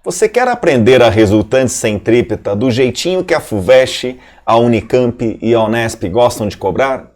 Você quer aprender a resultante centrípeta do jeitinho que a FUVEST, a Unicamp e a Unesp gostam de cobrar?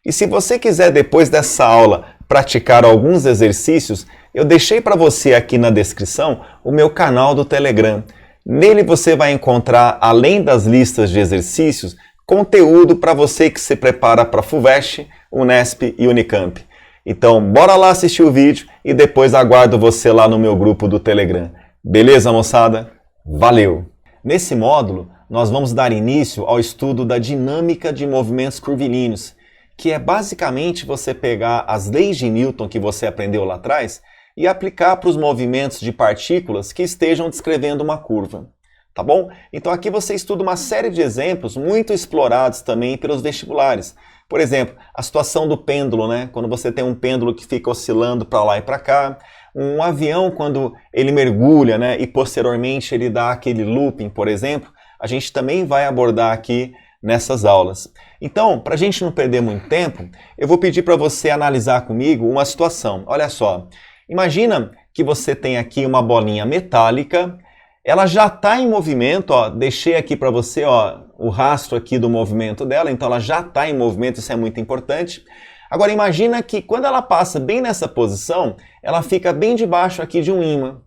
E se você quiser, depois dessa aula, praticar alguns exercícios, eu deixei para você aqui na descrição o meu canal do Telegram. Nele você vai encontrar, além das listas de exercícios, conteúdo para você que se prepara para a FUVEST, Unesp e Unicamp. Então, bora lá assistir o vídeo e depois aguardo você lá no meu grupo do Telegram. Beleza, moçada? Valeu! Nesse módulo, nós vamos dar início ao estudo da dinâmica de movimentos curvilíneos, que é basicamente você pegar as leis de Newton que você aprendeu lá atrás e aplicar para os movimentos de partículas que estejam descrevendo uma curva. Tá bom? Então aqui você estuda uma série de exemplos muito explorados também pelos vestibulares. Por exemplo, a situação do pêndulo, né? Quando você tem um pêndulo que fica oscilando para lá e para cá. Um avião, quando ele mergulha, né? E posteriormente ele dá aquele looping, por exemplo. A gente também vai abordar aqui nessas aulas. Então, para a gente não perder muito tempo, eu vou pedir para você analisar comigo uma situação. Olha só, imagina que você tem aqui uma bolinha metálica. Ela já está em movimento, ó, deixei aqui para você ó, o rastro aqui do movimento dela, então ela já está em movimento, isso é muito importante. Agora imagina que quando ela passa bem nessa posição, ela fica bem debaixo aqui de um ímã.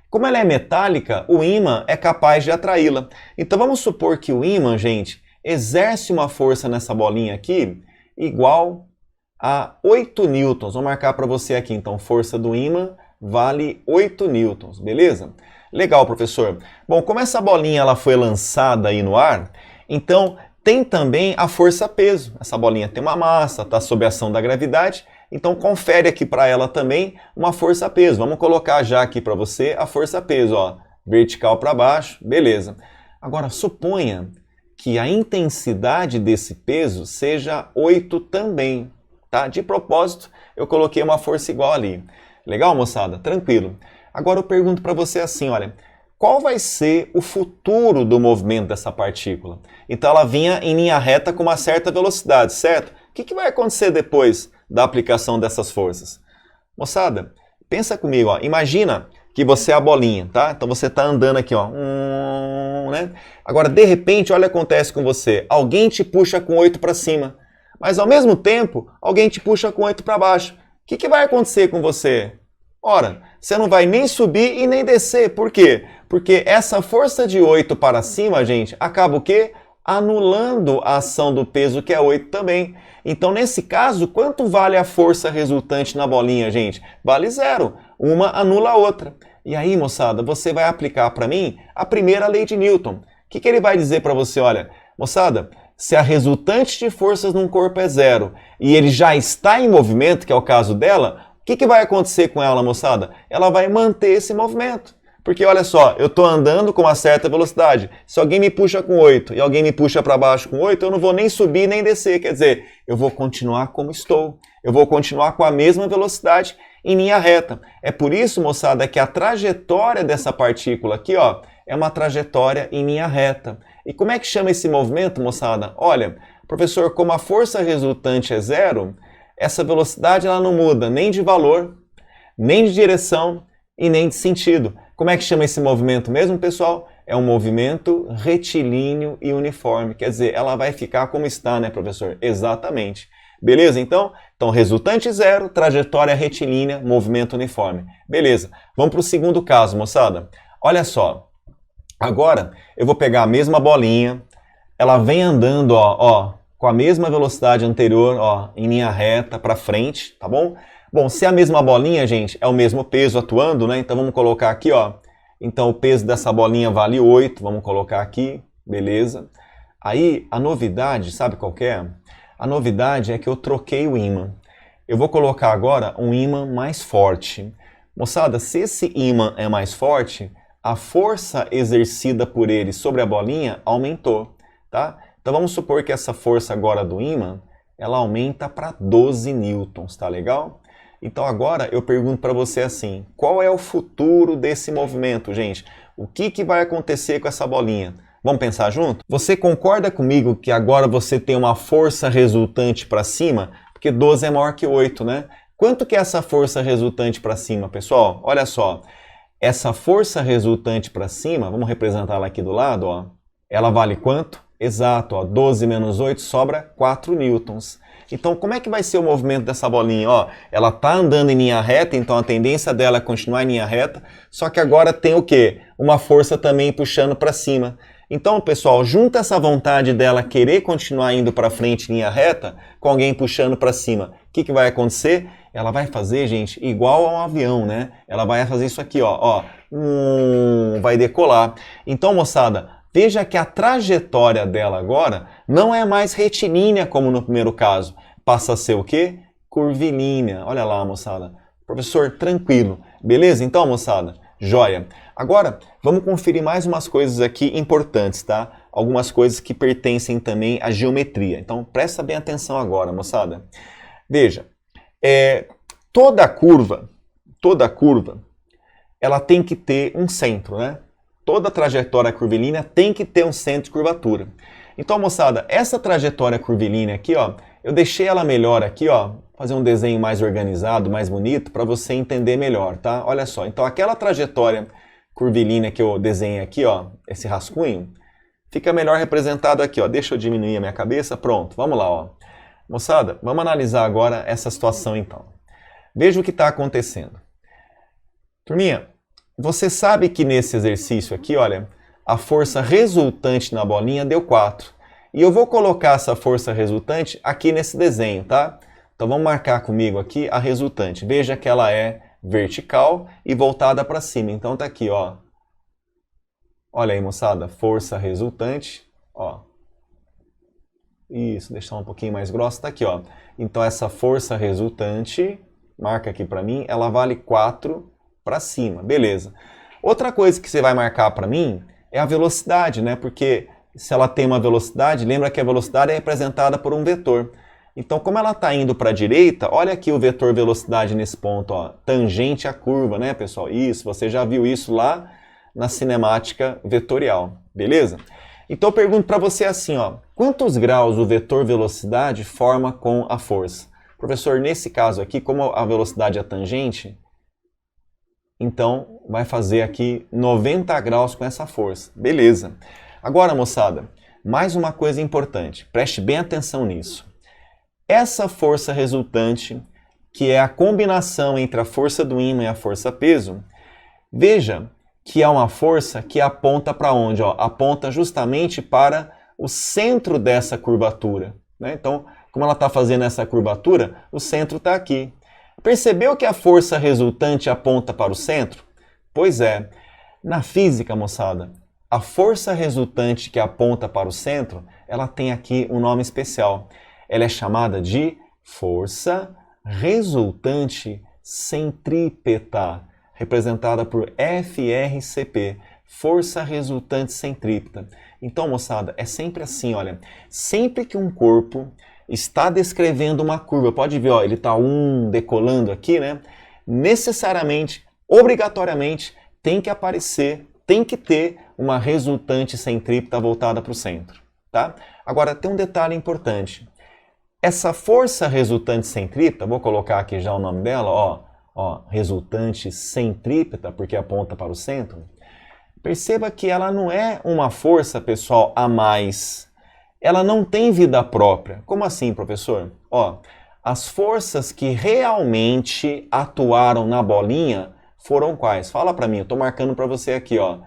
Como ela é metálica, o ímã é capaz de atraí-la. Então vamos supor que o ímã, gente, exerce uma força nessa bolinha aqui igual a 8 newtons. Vou marcar para você aqui, então, força do ímã vale 8 newtons, beleza? Legal, professor. Bom, como essa bolinha ela foi lançada aí no ar, então tem também a força-peso. Essa bolinha tem uma massa, está sob a ação da gravidade, então confere aqui para ela também uma força-peso. Vamos colocar já aqui para você a força-peso, ó, vertical para baixo, beleza. Agora, suponha que a intensidade desse peso seja 8 também, tá? De propósito, eu coloquei uma força igual ali. Legal, moçada? Tranquilo. Agora eu pergunto para você assim, olha, qual vai ser o futuro do movimento dessa partícula? Então ela vinha em linha reta com uma certa velocidade, certo? O que vai acontecer depois da aplicação dessas forças? Moçada, pensa comigo, ó, imagina que você é a bolinha, tá? Então você está andando aqui, ó, né? Agora, de repente, olha o que acontece com você. Alguém te puxa com 8 para cima, mas ao mesmo tempo, alguém te puxa com 8 para baixo. O que vai acontecer com você? Ora, você não vai nem subir e nem descer. Por quê? Porque essa força de 8 para cima, gente, acaba o quê? Anulando a ação do peso, que é 8 também. Então, nesse caso, quanto vale a força resultante na bolinha, gente? Vale 0. Uma anula a outra. E aí, moçada, você vai aplicar para mim a primeira lei de Newton. O que ele vai dizer para você? Olha, moçada, se a resultante de forças num corpo é 0 e ele já está em movimento, que é o caso dela, o que vai acontecer com ela, moçada? Ela vai manter esse movimento. Porque olha só, eu estou andando com uma certa velocidade. Se alguém me puxa com 8 e alguém me puxa para baixo com 8, eu não vou nem subir nem descer. Quer dizer, eu vou continuar como estou. Eu vou continuar com a mesma velocidade em linha reta. É por isso, moçada, que a trajetória dessa partícula aqui, ó, é uma trajetória em linha reta. E como é que chama esse movimento, moçada? Olha, professor, como a força resultante é 0, essa velocidade ela não muda nem de valor, nem de direção e nem de sentido. Como é que chama esse movimento mesmo, pessoal? É um movimento retilíneo e uniforme. Quer dizer, ela vai ficar como está, né, professor? Exatamente. Beleza, então? Então, resultante 0, trajetória retilínea, movimento uniforme. Beleza. Vamos para o segundo caso, moçada. Olha só. Agora, eu vou pegar a mesma bolinha. Ela vem andando, ó, com a mesma velocidade anterior, ó, em linha reta para frente, tá bom? Bom, se é a mesma bolinha, gente, é o mesmo peso atuando, né? Então vamos colocar aqui, ó. Então o peso dessa bolinha vale 8, vamos colocar aqui, beleza? Aí a novidade, sabe qual que é? A novidade é que eu troquei o ímã. Eu vou colocar agora um ímã mais forte. Moçada, se esse ímã é mais forte, a força exercida por ele sobre a bolinha aumentou, tá? Então vamos supor que essa força agora do ímã, ela aumenta para 12 newtons, tá legal? Então agora eu pergunto para você assim, qual é o futuro desse movimento, gente? O que vai acontecer com essa bolinha? Vamos pensar junto? Você concorda comigo que agora você tem uma força resultante para cima? Porque 12 é maior que 8, né? Quanto que é essa força resultante para cima, pessoal? Olha só, essa força resultante para cima, vamos representá-la aqui do lado, ó, ela vale quanto? Exato, ó, 12 menos 8 sobra 4 newtons. Então, como é que vai ser o movimento dessa bolinha? Ó, ela está andando em linha reta, então a tendência dela é continuar em linha reta, só que agora tem o quê? Uma força também puxando para cima. Então, pessoal, junta essa vontade dela querer continuar indo para frente em linha reta com alguém puxando para cima. O que vai acontecer? Ela vai fazer, gente, igual a um avião, né? Ela vai fazer isso aqui, ó, vai decolar. Então, moçada, veja que a trajetória dela agora não é mais retilínea como no primeiro caso. Passa a ser o quê? Curvilínea. Olha lá, moçada. Professor, tranquilo. Beleza? Então, moçada, joia. Agora, vamos conferir mais umas coisas aqui importantes, tá? Algumas coisas que pertencem também à geometria. Então, presta bem atenção agora, moçada. Veja, toda curva, ela tem que ter um centro, né? Toda trajetória curvilínea tem que ter um centro de curvatura. Então, moçada, essa trajetória curvilínea aqui, ó, eu deixei ela melhor aqui, ó, fazer um desenho mais organizado, mais bonito, para você entender melhor, tá? Olha só, então aquela trajetória curvilínea que eu desenhei aqui, ó, esse rascunho, fica melhor representado aqui, ó. Deixa eu diminuir a minha cabeça, pronto, vamos lá, ó. Moçada, vamos analisar agora essa situação então. Veja o que está acontecendo. Turminha, você sabe que nesse exercício aqui, olha, a força resultante na bolinha deu 4. E eu vou colocar essa força resultante aqui nesse desenho, tá? Então vamos marcar comigo aqui a resultante. Veja que ela é vertical e voltada para cima. Então tá aqui, ó. Olha aí, moçada, força resultante, ó. Isso, deixar um pouquinho mais grossa, tá aqui, ó. Então essa força resultante, marca aqui para mim, ela vale 4 para cima, beleza. Outra coisa que você vai marcar para mim é a velocidade, né? Porque se ela tem uma velocidade, lembra que a velocidade é representada por um vetor. Então, como ela está indo para a direita, olha aqui o vetor velocidade nesse ponto, ó, tangente à curva, né, pessoal? Isso, você já viu isso lá na cinemática vetorial, beleza? Então, eu pergunto para você assim, ó, quantos graus o vetor velocidade forma com a força? Professor, nesse caso aqui, como a velocidade é tangente, então vai fazer aqui 90 graus com essa força, beleza? Agora, moçada, mais uma coisa importante, preste bem atenção nisso. Essa força resultante, que é a combinação entre a força do ímã e a força-peso, veja que é uma força que aponta para onde? Ó, aponta justamente para o centro dessa curvatura, né? Então, como ela está fazendo essa curvatura, o centro está aqui. Percebeu que a força resultante aponta para o centro? Pois é, na física, moçada, a força resultante que aponta para o centro, ela tem aqui um nome especial. Ela é chamada de força resultante centrípeta, representada por FRCP, força resultante centrípeta. Então, moçada, é sempre assim, olha, sempre que um corpo está descrevendo uma curva, pode ver, ó, ele está decolando aqui, né? Necessariamente, obrigatoriamente, tem que aparecer, tem que ter uma resultante centrípeta voltada para o centro, tá? Agora, tem um detalhe importante. Essa força resultante centrípeta, vou colocar aqui já o nome dela, ó, resultante centrípeta, porque aponta para o centro. Perceba que ela não é uma força, pessoal, a mais. Ela não tem vida própria. Como assim, professor? Ó, as forças que realmente atuaram na bolinha foram quais? Fala para mim, eu estou marcando para você aqui, ó.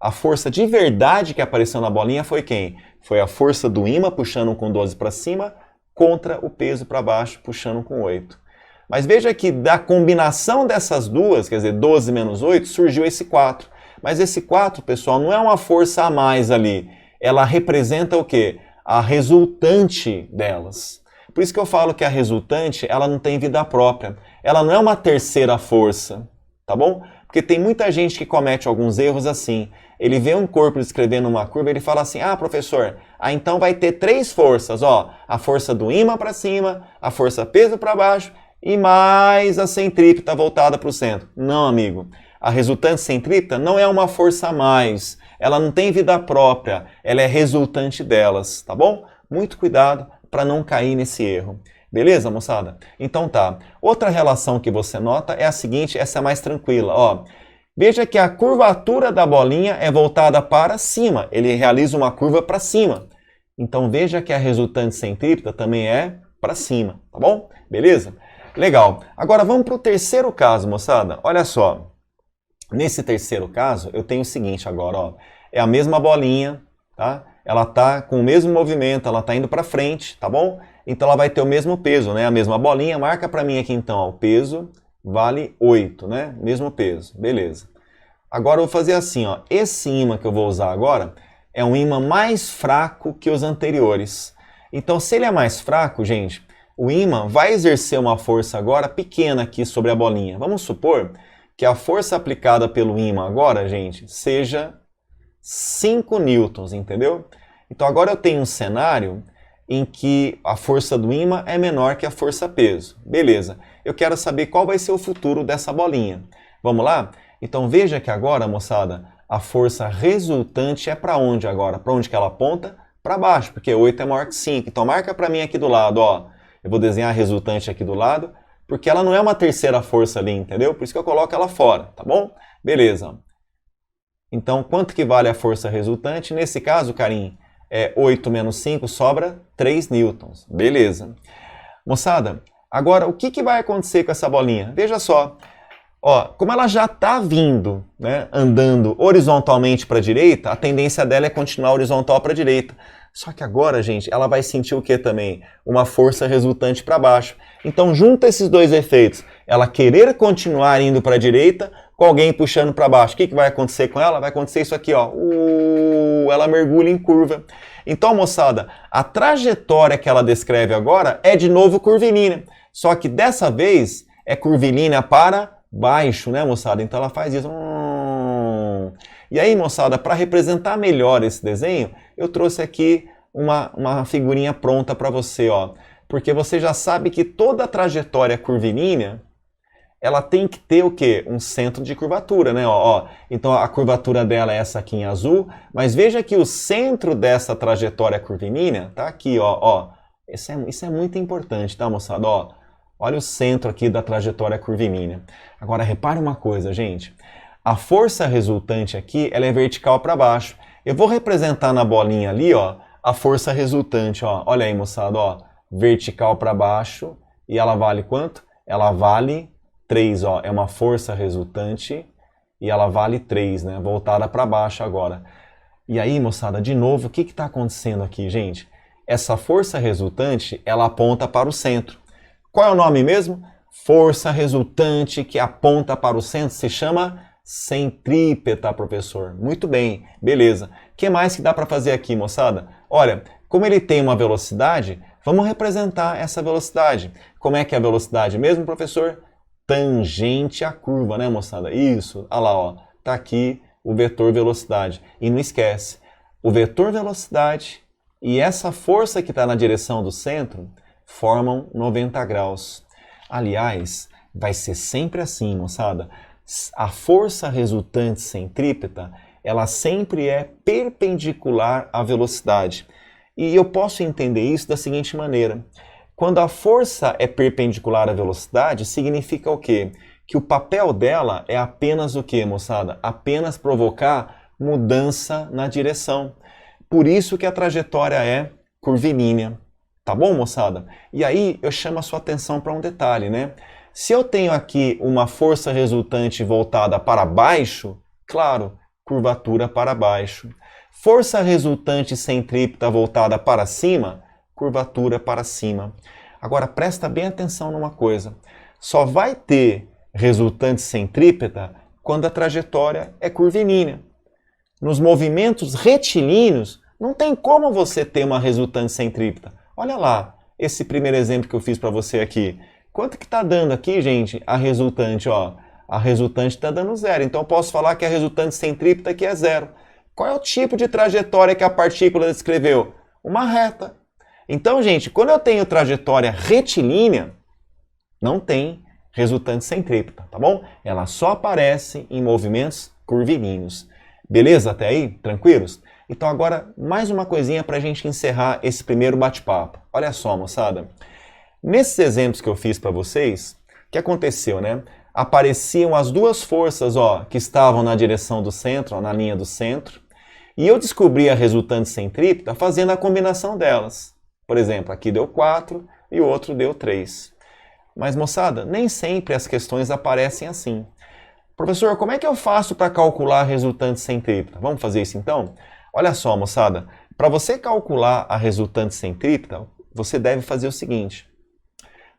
A força de verdade que apareceu na bolinha foi quem? Foi a força do ímã puxando com 12 para cima, contra o peso para baixo, puxando com 8. Mas veja que da combinação dessas duas, quer dizer, 12 menos 8, surgiu esse 4. Mas esse 4, pessoal, não é uma força a mais ali. Ela representa o quê? A resultante delas. Por isso que eu falo que a resultante, ela não tem vida própria. Ela não é uma terceira força, tá bom? Porque tem muita gente que comete alguns erros assim. Ele vê um corpo descrevendo uma curva e ele fala assim, ah, professor, então vai ter 3 forças, ó, a força do ímã para cima, a força peso para baixo e mais a centrípeta voltada para o centro. Não, amigo. A resultante centrípeta não é uma força a mais. Ela não tem vida própria. Ela é resultante delas, tá bom? Muito cuidado para não cair nesse erro. Beleza, moçada? Então tá. Outra relação que você nota é a seguinte, essa é mais tranquila, ó. Veja que a curvatura da bolinha é voltada para cima. Ele realiza uma curva para cima. Então veja que a resultante centrípeta também é para cima, tá bom? Beleza? Legal. Agora vamos para o terceiro caso, moçada. Olha só. Nesse terceiro caso, eu tenho o seguinte agora, ó. É a mesma bolinha, tá? Ela tá com o mesmo movimento, ela tá indo para frente, tá bom? Então ela vai ter o mesmo peso, né? A mesma bolinha. Marca para mim aqui então, ó, o peso vale 8, né? Mesmo peso. Beleza. Agora eu vou fazer assim, ó. Esse ímã que eu vou usar agora é um ímã mais fraco que os anteriores. Então, se ele é mais fraco, gente, o ímã vai exercer uma força agora pequena aqui sobre a bolinha. Vamos supor que a força aplicada pelo ímã agora, gente, seja 5 newtons, entendeu? Então agora eu tenho um cenário em que a força do ímã é menor que a força peso. Beleza. Eu quero saber qual vai ser o futuro dessa bolinha. Vamos lá? Então veja que agora, moçada, a força resultante é para onde agora? Para onde que ela aponta? Para baixo, porque 8 é maior que 5. Então marca para mim aqui do lado, ó. Eu vou desenhar a resultante aqui do lado, porque ela não é uma terceira força ali, entendeu? Por isso que eu coloco ela fora, tá bom? Beleza. Então, quanto que vale a força resultante? Nesse caso, carinho, 8 menos 5 sobra 3 newtons. Beleza. Moçada, agora o que vai acontecer com essa bolinha? Veja só. Ó, como ela já está vindo, né, andando horizontalmente para a direita, a tendência dela é continuar horizontal para a direita. Só que agora, gente, ela vai sentir o que também? Uma força resultante para baixo. Então, junta esses dois efeitos. Ela querer continuar indo para a direita, com alguém puxando para baixo. O que vai acontecer com ela? Vai acontecer isso aqui, ó. Ela mergulha em curva. Então, moçada, a trajetória que ela descreve agora é de novo curvilínea. Só que dessa vez é curvilínea para baixo, né, moçada? Então ela faz isso. E aí, moçada, para representar melhor esse desenho, eu trouxe aqui uma figurinha pronta para você, ó. Porque você já sabe que toda trajetória curvilínea, ela tem que ter o quê? Um centro de curvatura, né? Ó. Então a curvatura dela é essa aqui em azul, mas veja que o centro dessa trajetória curvilínea tá aqui, ó. Isso é muito importante, tá, moçada? Ó. Olha o centro aqui da trajetória curvilínea. Agora, repare uma coisa, gente. A força resultante aqui, ela é vertical para baixo. Eu vou representar na bolinha ali, ó, a força resultante, ó. Olha aí, moçada, ó. Vertical para baixo. E ela vale quanto? Ela vale 3, ó. É uma força resultante e ela vale 3, né? Voltada para baixo agora. E aí, moçada, de novo, o que está acontecendo aqui, gente? Essa força resultante, ela aponta para o centro. Qual é o nome mesmo? Força resultante que aponta para o centro se chama centrípeta, professor. Muito bem, beleza. O que mais que dá para fazer aqui, moçada? Olha, como ele tem uma velocidade, vamos representar essa velocidade. Como é que é a velocidade mesmo, professor? Tangente à curva, né, moçada? Isso, olha lá, ó. Tá aqui o vetor velocidade. E não esquece, o vetor velocidade e essa força que está na direção do centro formam 90 graus. Aliás, vai ser sempre assim, moçada. A força resultante centrípeta, ela sempre é perpendicular à velocidade. E eu posso entender isso da seguinte maneira. Quando a força é perpendicular à velocidade, significa o quê? Que o papel dela é apenas o quê, moçada? Apenas provocar mudança na direção. Por isso que a trajetória é curvilínea. Tá bom, moçada? E aí eu chamo a sua atenção para um detalhe, né? Se eu tenho aqui uma força resultante voltada para baixo, claro, curvatura para baixo. Força resultante centrípeta voltada para cima, curvatura para cima. Agora presta bem atenção numa coisa. Só vai ter resultante centrípeta quando a trajetória é curvilínea. Nos movimentos retilíneos, não tem como você ter uma resultante centrípeta. Olha lá, esse primeiro exemplo que eu fiz para você aqui. Quanto que está dando aqui, gente, a resultante? Ó, a resultante está dando 0. Então eu posso falar que a resultante centrípeta aqui é 0. Qual é o tipo de trajetória que a partícula descreveu? Uma reta. Então, gente, quando eu tenho trajetória retilínea, não tem resultante centrípeta, tá bom? Ela só aparece em movimentos curvilíneos. Beleza até aí? Tranquilos? Então agora, mais uma coisinha para a gente encerrar esse primeiro bate-papo. Olha só, moçada. Nesses exemplos que eu fiz para vocês, o que aconteceu, né? apareciam as duas forças, ó, que estavam na direção do centro, ó, na linha do centro, e eu descobri a resultante centrípeta fazendo a combinação delas. Por exemplo, aqui deu 4 e o outro deu 3. Mas, moçada, nem sempre as questões aparecem assim. Professor, como é que eu faço para calcular a resultante centrípeta? Vamos fazer isso então? Olha só, moçada, para você calcular a resultante centrípeta, você deve fazer o seguinte.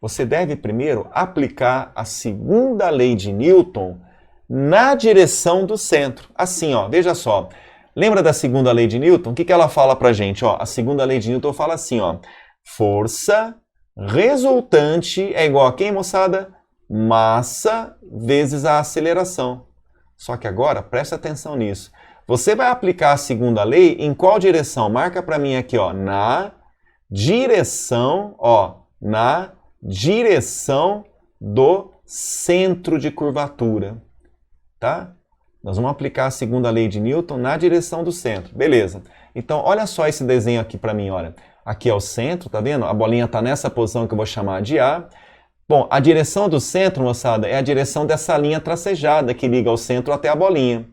Você deve primeiro aplicar a segunda lei de Newton na direção do centro. Assim, ó, veja só. Lembra da segunda lei de Newton? O que ela fala pra gente? Ó, a segunda lei de Newton fala assim, ó. Força resultante é igual a quem, moçada? Massa vezes a aceleração. Só que agora, presta atenção nisso. Você vai aplicar a segunda lei em qual direção? Marca pra mim aqui, ó. Na direção, ó. Na direção do centro de curvatura. Tá? Nós vamos aplicar a segunda lei de Newton na direção do centro. Beleza. Então, olha só esse desenho aqui para mim, olha. Aqui é o centro, tá vendo? A bolinha está nessa posição que eu vou chamar de A. Bom, a direção do centro, moçada, é a direção dessa linha tracejada que liga o centro até a bolinha.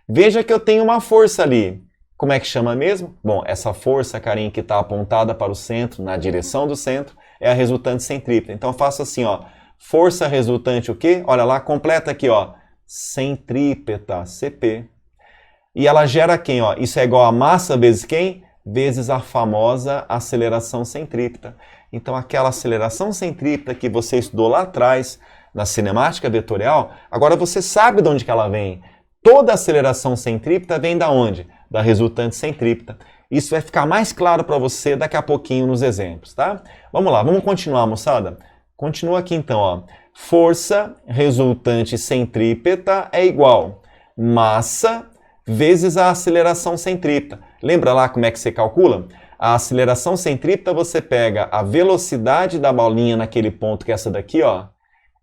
Veja que eu tenho uma força ali. Como é que chama mesmo? Bom, essa força, carinha, que está apontada para o centro, na direção do centro, é a resultante centrípeta. Então, eu faço assim, ó. Força resultante o quê? Olha lá, completa aqui, ó. Centrípeta, CP. E ela gera quem? Ó? Isso é igual a massa vezes quem? Vezes a famosa aceleração centrípeta. Então, aquela aceleração centrípeta que você estudou lá atrás, na cinemática vetorial, agora você sabe de onde que ela vem. Toda aceleração centrípeta vem da onde? Da resultante centrípeta. Isso vai ficar mais claro para você daqui a pouquinho nos exemplos, tá? Vamos lá, vamos continuar, moçada? Continua aqui então, ó. Força resultante centrípeta é igual massa vezes a aceleração centrípeta. Lembra lá como é que você calcula? A aceleração centrípeta você pega a velocidade da bolinha naquele ponto que é essa daqui, ó,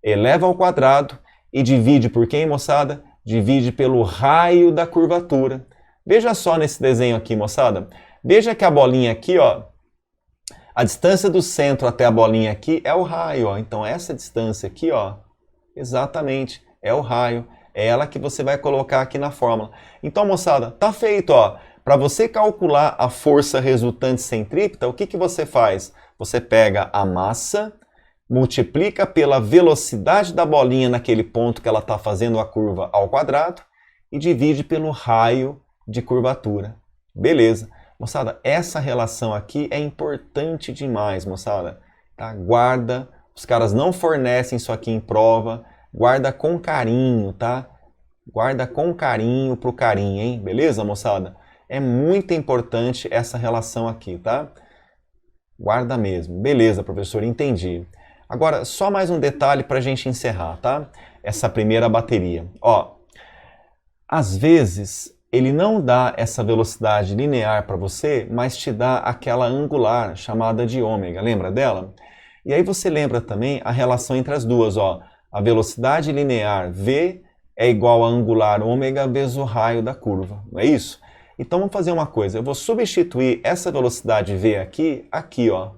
eleva ao quadrado e divide por quem, moçada? Divide pelo raio da curvatura. Veja só nesse desenho aqui, moçada. Veja que a bolinha aqui, ó, a distância do centro até a bolinha aqui é o raio, ó. Então essa distância aqui, ó, exatamente, é o raio. É ela que você vai colocar aqui na fórmula. Então, moçada, tá feito, ó. Para você calcular a força resultante centrípeta, o que que você faz? Você pega a massa, multiplica pela velocidade da bolinha naquele ponto que ela está fazendo a curva ao quadrado e divide pelo raio de curvatura. Beleza. Moçada, essa relação aqui é importante demais, moçada. Tá? Guarda, os caras não fornecem isso aqui em prova. Guarda com carinho, tá? Guarda com carinho pro carinho, hein? Beleza, moçada? É muito importante essa relação aqui, tá? Guarda mesmo. Beleza, professor, entendi. Agora, só mais um detalhe para a gente encerrar, tá? Essa primeira bateria. Ó, às vezes ele não dá essa velocidade linear para você, mas te dá aquela angular chamada de ômega. Lembra dela? E aí você lembra também a relação entre as duas, ó. A velocidade linear V é igual a angular ômega vezes o raio da curva, não é isso? Então vamos fazer uma coisa, eu vou substituir essa velocidade V aqui, ó.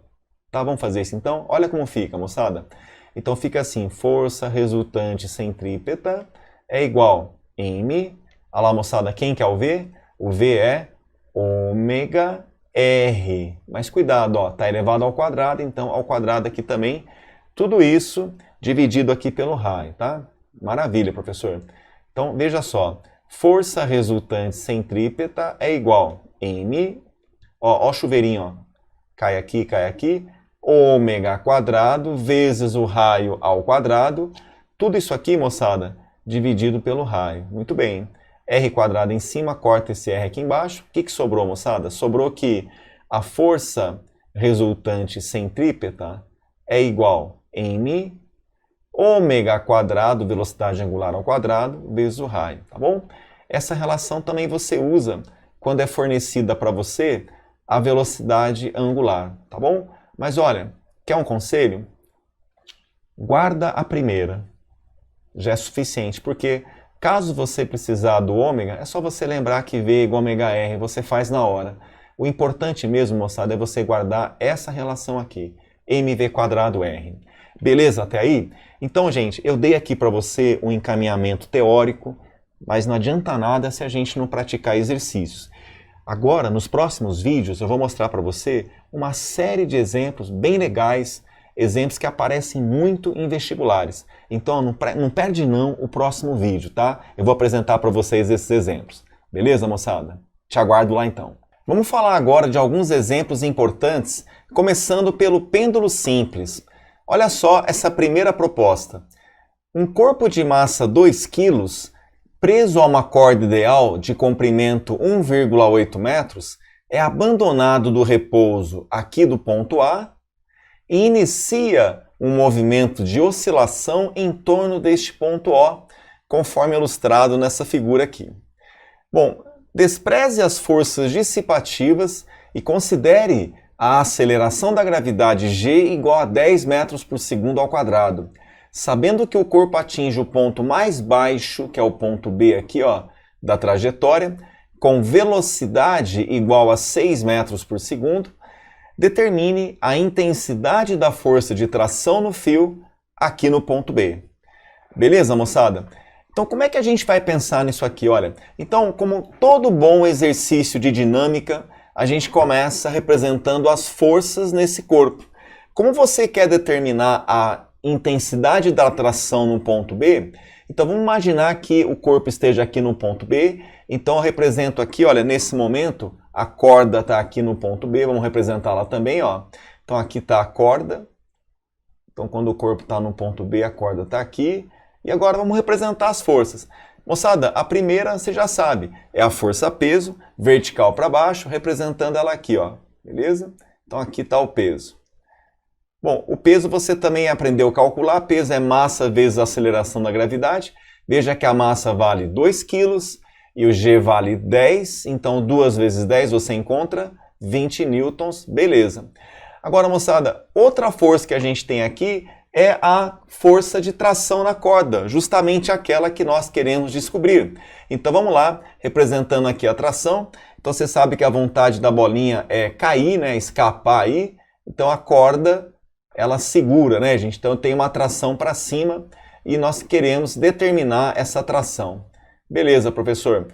Tá, vamos fazer isso então? Olha como fica, moçada. Então fica assim, força resultante centrípeta é igual a M. Olha lá, moçada, quem que é o V? O V é ômega R. Mas cuidado, ó, tá elevado ao quadrado, então ao quadrado aqui também. Tudo isso dividido aqui pelo raio, tá? Maravilha, professor. Então, veja só. Força resultante centrípeta é igual a M. Ó o chuveirinho, ó. Cai aqui. Ômega quadrado vezes o raio ao quadrado. Tudo isso aqui, moçada, dividido pelo raio. Muito bem. R quadrado em cima, corta esse R aqui embaixo. O que que sobrou, moçada? Sobrou que a força resultante centrípeta é igual a M ômega quadrado, velocidade angular ao quadrado, vezes o raio, tá bom? Essa relação também você usa quando é fornecida para você a velocidade angular, tá bom? Mas olha, quer um conselho? Guarda a primeira, já é suficiente, porque caso você precisar do ômega, é só você lembrar que V igual a ômega R, você faz na hora. O importante mesmo, moçada, é você guardar essa relação aqui, mv quadrado R. Beleza até aí? Então, gente, eu dei aqui para você um encaminhamento teórico, mas não adianta nada se a gente não praticar exercícios. Agora, nos próximos vídeos, eu vou mostrar para você uma série de exemplos bem legais, exemplos que aparecem muito em vestibulares. Então, não perde não o próximo vídeo, tá? Eu vou apresentar para vocês esses exemplos. Beleza, moçada? Te aguardo lá então. Vamos falar agora de alguns exemplos importantes, começando pelo pêndulo simples. Olha só essa primeira proposta. Um corpo de massa 2 kg, preso a uma corda ideal de comprimento 1,8 metros, é abandonado do repouso aqui do ponto A e inicia um movimento de oscilação em torno deste ponto O, conforme ilustrado nessa figura aqui. Bom, despreze as forças dissipativas e considere a aceleração da gravidade G igual a 10 metros por segundo ao quadrado. Sabendo que o corpo atinge o ponto mais baixo, que é o ponto B aqui, ó, da trajetória, com velocidade igual a 6 metros por segundo, determine a intensidade da força de tração no fio aqui no ponto B. Beleza, moçada? Então, como é que a gente vai pensar nisso aqui? Olha, então, como todo bom exercício de dinâmica, a gente começa representando as forças nesse corpo. Como você quer determinar a intensidade da tração no ponto B, então vamos imaginar que o corpo esteja aqui no ponto B, então eu represento aqui, olha, nesse momento, a corda está aqui no ponto B, vamos representá-la também, ó. Então aqui está a corda, então quando o corpo está no ponto B, a corda está aqui, e agora vamos representar as forças. Moçada, a primeira você já sabe, é a força-peso, vertical para baixo, representando ela aqui, ó, beleza? Então aqui está o peso. Bom, o peso você também aprendeu a calcular, peso é massa vezes a aceleração da gravidade. Veja que a massa vale 2 kg e o G vale 10, então 2 vezes 10 você encontra 20 newtons, beleza. Agora, moçada, outra força que a gente tem aqui é a força de tração na corda, justamente aquela que nós queremos descobrir. Então vamos lá, representando aqui a tração. Então você sabe que a vontade da bolinha é cair, né, escapar aí. Então a corda, ela segura, né, gente? Então tem uma tração para cima e nós queremos determinar essa tração. Beleza, professor?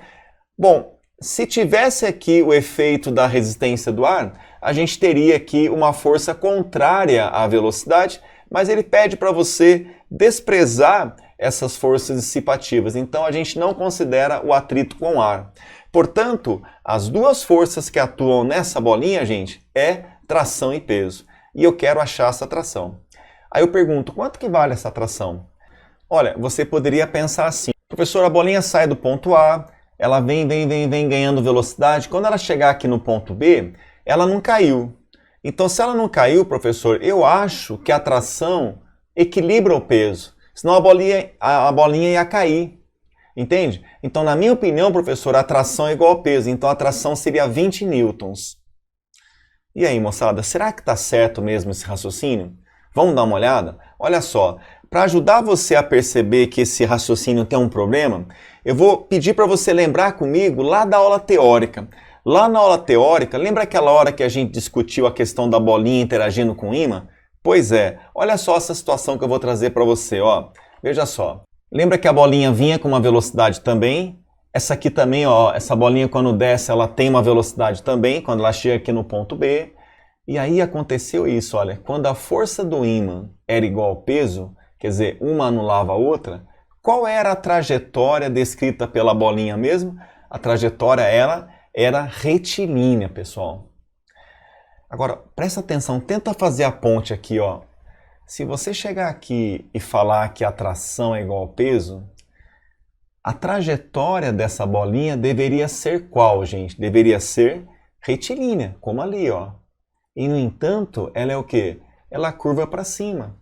Bom, se tivesse aqui o efeito da resistência do ar, a gente teria aqui uma força contrária à velocidade, mas ele pede para você desprezar essas forças dissipativas. Então a gente não considera o atrito com o ar. Portanto, as duas forças que atuam nessa bolinha, gente, é tração e peso. E eu quero achar essa tração. Aí eu pergunto, quanto que vale essa tração? Olha, você poderia pensar assim, professor, a bolinha sai do ponto A, ela vem ganhando velocidade. Quando ela chegar aqui no ponto B, ela não caiu. Então, se ela não caiu, professor, eu acho que a tração equilibra o peso. Senão a bolinha ia cair. Entende? Então, na minha opinião, professor, a tração é igual ao peso. Então, a tração seria 20 newtons. E aí, moçada, será que está certo mesmo esse raciocínio? Vamos dar uma olhada? Olha só, para ajudar você a perceber que esse raciocínio tem um problema, eu vou pedir para você lembrar comigo lá da aula teórica. Lá na aula teórica, lembra aquela hora que a gente discutiu a questão da bolinha interagindo com o ímã? Pois é, olha só essa situação que eu vou trazer para você, ó. Veja só. Lembra que a bolinha vinha com uma velocidade também? Essa aqui também, ó, essa bolinha quando desce, ela tem uma velocidade também, quando ela chega aqui no ponto B. E aí aconteceu isso, olha, quando a força do ímã era igual ao peso, quer dizer, uma anulava a outra, qual era a trajetória descrita pela bolinha mesmo? A trajetória era retilínea, pessoal. Agora, presta atenção, tenta fazer a ponte aqui, ó. Se você chegar aqui e falar que a tração é igual ao peso, a trajetória dessa bolinha deveria ser qual, gente? Deveria ser retilínea, como ali, ó. E, no entanto, ela é o quê? Ela curva para cima.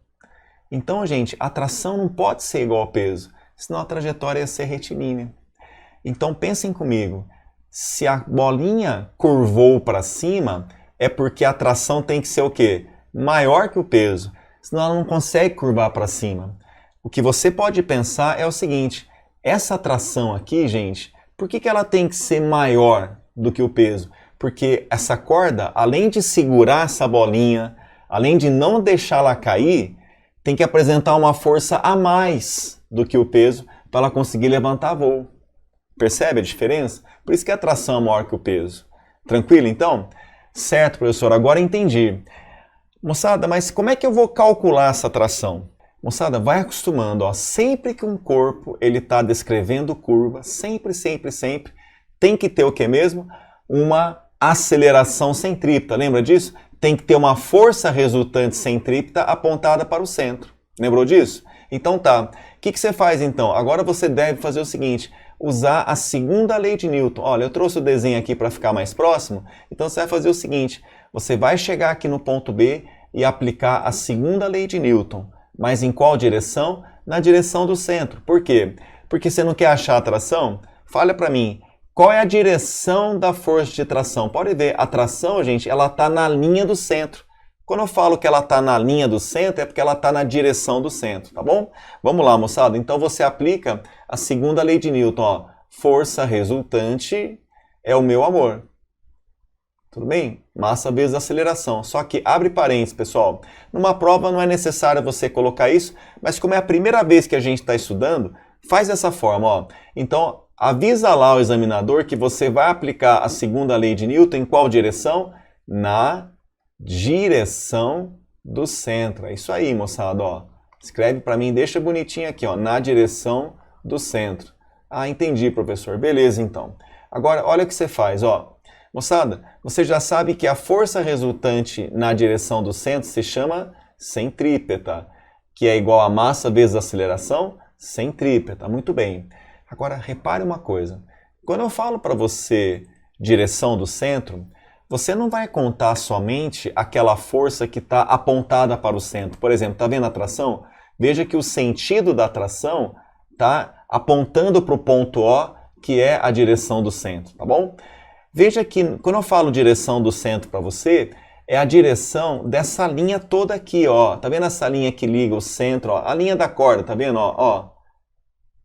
Então, gente, a tração não pode ser igual ao peso, senão a trajetória ia ser retilínea. Então, pensem comigo. Se a bolinha curvou para cima, é porque a tração tem que ser o quê? Maior que o peso, senão ela não consegue curvar para cima. O que você pode pensar é o seguinte, essa tração aqui, gente, por que ela tem que ser maior do que o peso? Porque essa corda, além de segurar essa bolinha, além de não deixá-la cair, tem que apresentar uma força a mais do que o peso para ela conseguir levantar voo. Percebe a diferença? Por isso que a tração é maior que o peso. Tranquilo, então? Certo, professor, agora entendi. Moçada, mas como é que eu vou calcular essa tração? Moçada, vai acostumando, ó. Sempre que um corpo ele está descrevendo curva, sempre, tem que ter o que mesmo? Uma aceleração centrípeta. Lembra disso? Tem que ter uma força resultante centrípeta apontada para o centro. Lembrou disso? Então tá. O que você faz então? Agora você deve fazer o seguinte, usar a segunda lei de Newton. Olha, eu trouxe o desenho aqui para ficar mais próximo. Então você vai fazer o seguinte, você vai chegar aqui no ponto B e aplicar a segunda lei de Newton. Mas em qual direção? Na direção do centro. Por quê? Porque você não quer achar a tração? Fala para mim, qual é a direção da força de tração? Pode ver, a tração, gente, ela está na linha do centro. Quando eu falo que ela está na linha do centro, é porque ela está na direção do centro, tá bom? Vamos lá, moçada. Então você aplica a segunda lei de Newton, ó. Força resultante é o meu amor. Tudo bem? Massa vezes aceleração. Só que, abre parênteses, pessoal. Numa prova não é necessário você colocar isso, mas como é a primeira vez que a gente está estudando, faz dessa forma, ó. Então, avisa lá o examinador que você vai aplicar a segunda lei de Newton em qual direção? Na direção do centro. É isso aí, moçada, ó. Escreve para mim, deixa bonitinho aqui, ó, na direção do centro. Ah, entendi, professor. Beleza, então. Agora, olha o que você faz, ó. Moçada, você já sabe que a força resultante na direção do centro se chama centrípeta, que é igual a massa vezes a aceleração, centrípeta. Muito bem. Agora, repare uma coisa. Quando eu falo para você direção do centro, você não vai contar somente aquela força que está apontada para o centro. Por exemplo, está vendo a tração? Veja que o sentido da tração está apontando para o ponto O, que é a direção do centro, tá bom? Veja que quando eu falo direção do centro para você, é a direção dessa linha toda aqui, ó. Tá vendo essa linha que liga o centro, ó? A linha da corda, tá vendo, ó?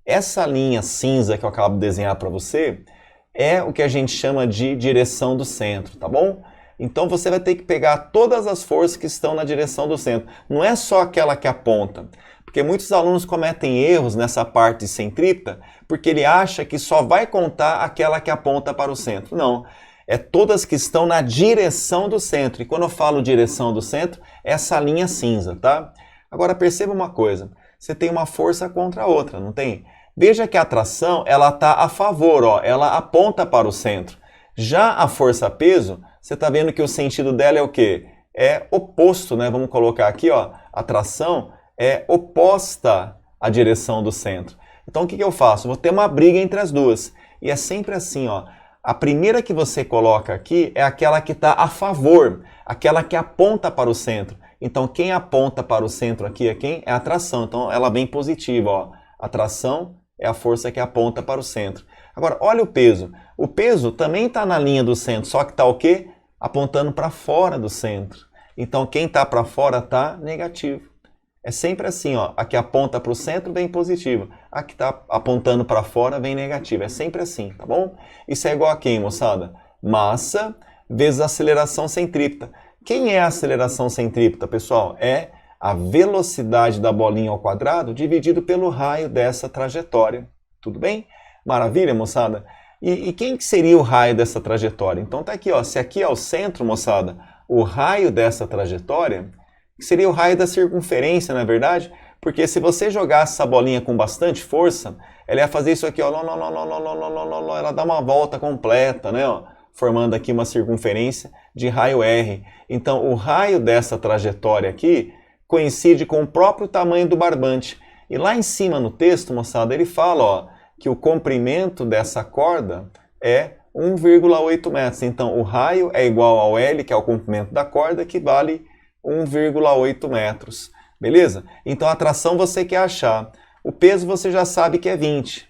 Essa linha cinza que eu acabo de desenhar para você é o que a gente chama de direção do centro, tá bom? Então você vai ter que pegar todas as forças que estão na direção do centro. Não é só aquela que aponta, porque muitos alunos cometem erros nessa parte de centrípeta, porque ele acha que só vai contar aquela que aponta para o centro. Não, é todas que estão na direção do centro. E quando eu falo direção do centro, é essa linha cinza, tá? Agora perceba uma coisa, você tem uma força contra a outra, não tem? Veja que a tração, ela está a favor, ó, ela aponta para o centro. Já a força-peso, você está vendo que o sentido dela é o quê? É oposto, né? Vamos colocar aqui, ó, a tração é oposta à direção do centro. Então o que eu faço? Vou ter uma briga entre as duas. E é sempre assim, ó. A primeira que você coloca aqui é aquela que está a favor, aquela que aponta para o centro. Então quem aponta para o centro aqui é quem? É a tração. Então ela vem positiva, ó. A tração é a força que aponta para o centro. Agora, olha o peso. O peso também está na linha do centro, só que está o quê? Apontando para fora do centro. Então quem está para fora está negativo. É sempre assim, ó. A que aponta para o centro vem positiva. A que está apontando para fora vem negativa. É sempre assim, tá bom? Isso é igual a quem, moçada? Massa vezes aceleração centrípeta. Quem é a aceleração centrípeta, pessoal? É a velocidade da bolinha ao quadrado dividido pelo raio dessa trajetória. Tudo bem? Maravilha, moçada? E quem que seria o raio dessa trajetória? Então tá aqui, ó. Se aqui é o centro, moçada, o raio dessa trajetória seria o raio da circunferência, não é verdade? Porque se você jogasse essa bolinha com bastante força, ela ia fazer isso aqui, ó, ela dá uma volta completa, né, ó, formando aqui uma circunferência de raio R. Então, o raio dessa trajetória aqui coincide com o próprio tamanho do barbante. E lá em cima no texto, moçada, ele fala, ó, que o comprimento dessa corda é 1,8 metros. Então, o raio é igual ao L, que é o comprimento da corda, que vale 1,8 metros. Beleza? Então a tração você quer achar. O peso você já sabe que é 20.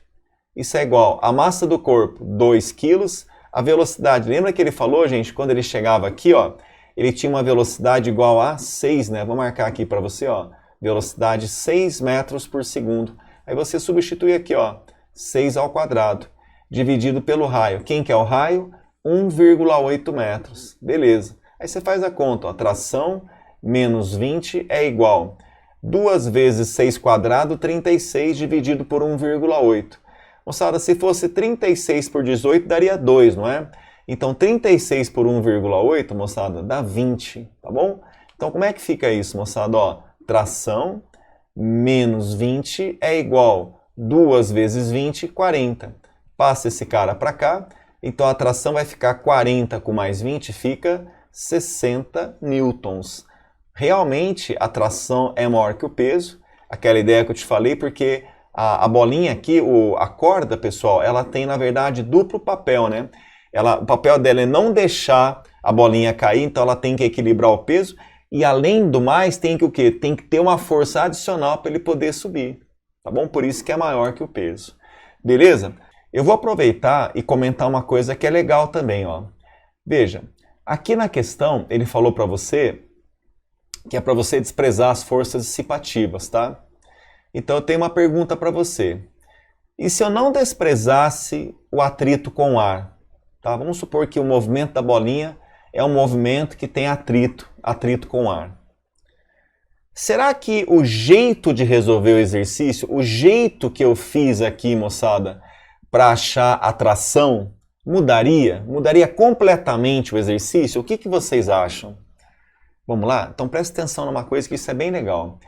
Isso é igual a massa do corpo, 2 kg. A velocidade, lembra que ele falou, gente, quando ele chegava aqui, ó, ele tinha uma velocidade igual a 6, né? Vou marcar aqui para você, ó. Velocidade 6 metros por segundo. Aí você substitui aqui, ó, 6 ao quadrado, dividido pelo raio. Quem que é o raio? 1,8 metros. Beleza. Aí você faz a conta, ó, tração menos 20 é igual 2 vezes 6 quadrado, 36 dividido por 1,8. Moçada, se fosse 36 por 18, daria 2, não é? Então, 36 por 1,8, moçada, dá 20, tá bom? Então, como é que fica isso, moçada? Ó, tração menos 20 é igual 2 vezes 20, 40. Passa esse cara para cá, então a tração vai ficar 40 com mais 20, fica 60 newtons. Realmente, a tração é maior que o peso, aquela ideia que eu te falei, porque a bolinha aqui, a corda, pessoal, ela tem, na verdade, duplo papel, né? O papel dela é não deixar a bolinha cair, então ela tem que equilibrar o peso. E além do mais, tem que o quê? Tem que ter uma força adicional para ele poder subir, tá bom? Por isso que é maior que o peso. Beleza? Eu vou aproveitar e comentar uma coisa que é legal também, ó. Veja, aqui na questão ele falou para você que é para você desprezar as forças dissipativas, tá? Então eu tenho uma pergunta para você. E se eu não desprezasse o atrito com o ar? Tá? Vamos supor que o movimento da bolinha é um movimento que tem atrito com o ar. Será que o jeito de resolver o exercício, o jeito que eu fiz aqui, moçada, para achar a tração, mudaria? Mudaria completamente o exercício? O que vocês acham? Vamos lá? Então preste atenção numa coisa que isso é bem legal.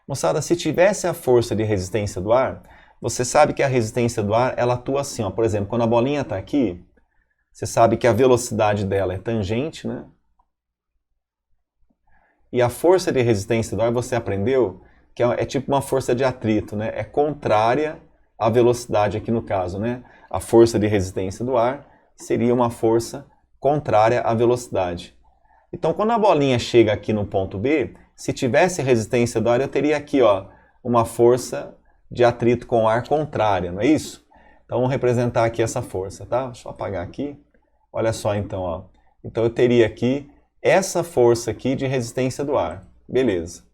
Moçada, se tivesse a força de resistência do ar, você sabe que a resistência do ar, ela atua assim, ó. Por exemplo, quando a bolinha está aqui, você sabe que a velocidade dela é tangente, né? E a força de resistência do ar, você aprendeu que é tipo uma força de atrito, né? É contrária à velocidade aqui no caso, né? A força de resistência do ar seria uma força contrária à velocidade. Então, quando a bolinha chega aqui no ponto B, se tivesse resistência do ar, eu teria aqui, ó, uma força de atrito com o ar contrária, não é isso? Então, vamos representar aqui essa força, tá? Deixa eu apagar aqui. Olha só, então, ó. Então, eu teria aqui essa força aqui de resistência do ar. Beleza.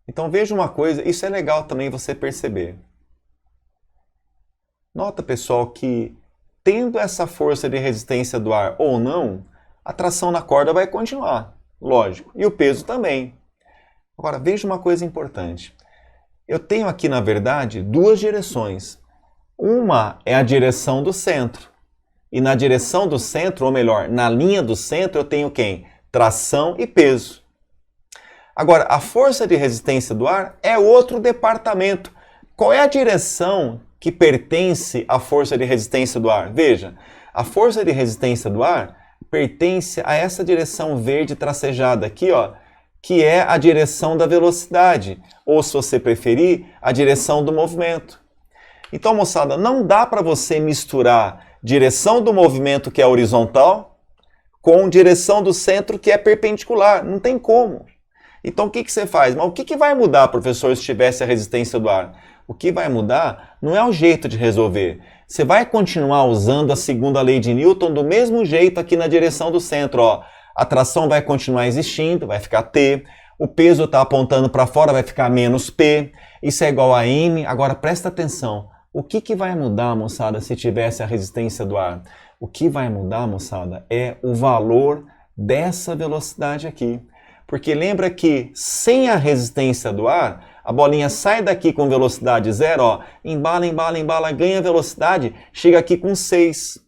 Então, veja uma coisa, isso é legal também você perceber. Nota, pessoal, que tendo essa força de resistência do ar ou não, a tração na corda vai continuar, lógico. E o peso também. Agora, veja uma coisa importante. Eu tenho aqui, na verdade, duas direções. Uma é a direção do centro. E na direção do centro, ou melhor, na linha do centro, eu tenho quem? Tração e peso. Agora, a força de resistência do ar é outro departamento. Qual é a direção que pertence à força de resistência do ar? Veja, a força de resistência do ar pertence a essa direção verde tracejada aqui, ó, que é a direção da velocidade, ou se você preferir, a direção do movimento. Então, moçada, não dá para você misturar direção do movimento, que é horizontal, com direção do centro, que é perpendicular. Não tem como. Então, o que você faz? Mas o que vai mudar, professor, se tivesse a resistência do ar? O que vai mudar não é o jeito de resolver. Você vai continuar usando a segunda lei de Newton do mesmo jeito aqui na direção do centro. Ó. A tração vai continuar existindo, vai ficar T. O peso está apontando para fora, vai ficar menos P. Isso é igual a M. Agora, presta atenção. O que vai mudar, moçada, se tivesse a resistência do ar? O que vai mudar, moçada, é o valor dessa velocidade aqui. Porque lembra que sem a resistência do ar, a bolinha sai daqui com velocidade zero, ó, embala, embala, embala, ganha velocidade, chega aqui com 6.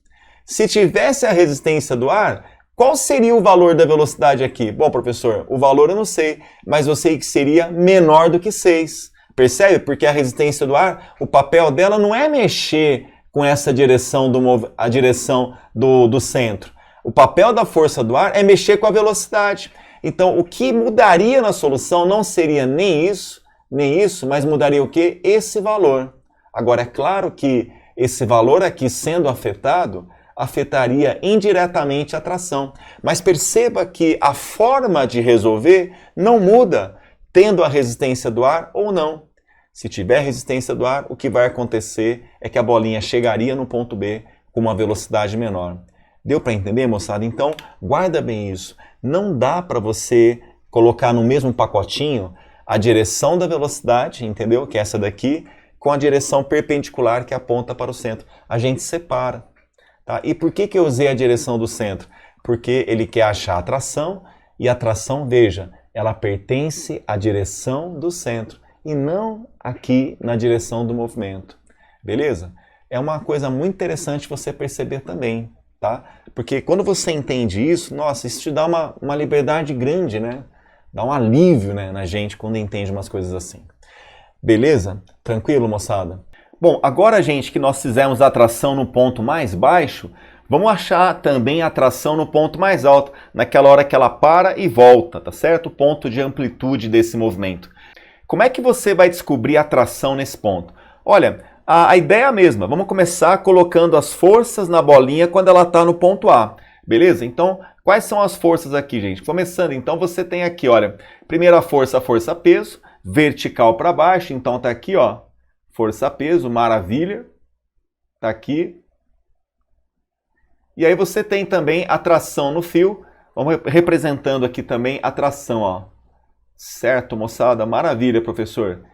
Se tivesse a resistência do ar, qual seria o valor da velocidade aqui? Bom, professor, o valor eu não sei, mas eu sei que seria menor do que 6. Percebe? Porque a resistência do ar, o papel dela não é mexer com essa direção a direção do centro. O papel da força do ar é mexer com a velocidade. Então, o que mudaria na solução não seria nem isso, mas mudaria o quê? Esse valor. Agora, é claro que esse valor aqui sendo afetado, afetaria indiretamente a tração. Mas perceba que a forma de resolver não muda, tendo a resistência do ar ou não. Se tiver resistência do ar, o que vai acontecer é que a bolinha chegaria no ponto B com uma velocidade menor. Deu para entender, moçada? Então, guarda bem isso. Não dá para você colocar no mesmo pacotinho a direção da velocidade, entendeu? Que é essa daqui, com a direção perpendicular que aponta para o centro. A gente separa. Tá? E por que eu usei a direção do centro? Porque ele quer achar a tração, e a tração, veja, ela pertence à direção do centro e não aqui na direção do movimento. Beleza? É uma coisa muito interessante você perceber também, tá? Porque quando você entende isso, nossa, isso te dá uma liberdade grande, né? Dá um alívio, né, na gente quando entende umas coisas assim. Beleza? Tranquilo, moçada? Bom, agora, gente, que nós fizemos a atração no ponto mais baixo, vamos achar também a atração no ponto mais alto, naquela hora que ela para e volta, tá certo? O ponto de amplitude desse movimento. Como é que você vai descobrir a atração nesse ponto? Olha, a ideia é a mesma. Vamos começar colocando as forças na bolinha quando ela está no ponto A. Beleza? Então, quais são as forças aqui, gente? Começando, então, você tem aqui, olha, primeira força, força-peso, vertical para baixo. Então, tá aqui, ó, força-peso, maravilha. Tá aqui. E aí você tem também a tração no fio. Vamos representando aqui também a tração, ó. Certo, moçada? Maravilha, professor.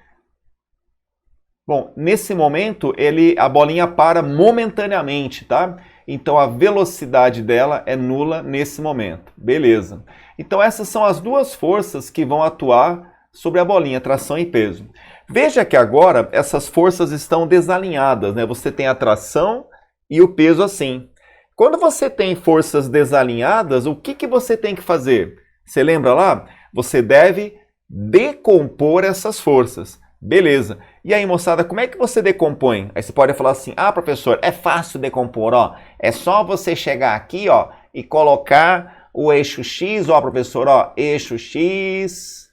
Bom, nesse momento, a bolinha para momentaneamente, tá? Então, a velocidade dela é nula nesse momento. Beleza. Então, essas são as duas forças que vão atuar sobre a bolinha, tração e peso. Veja que agora, essas forças estão desalinhadas, né? Você tem a tração e o peso assim. Quando você tem forças desalinhadas, o que você tem que fazer? Você lembra lá? Você deve decompor essas forças. Beleza. E aí, moçada, como é que você decompõe? Aí você pode falar assim, ah, professor, é fácil decompor, ó. É só você chegar aqui, ó, e colocar o eixo X, ó, professor, ó, eixo X.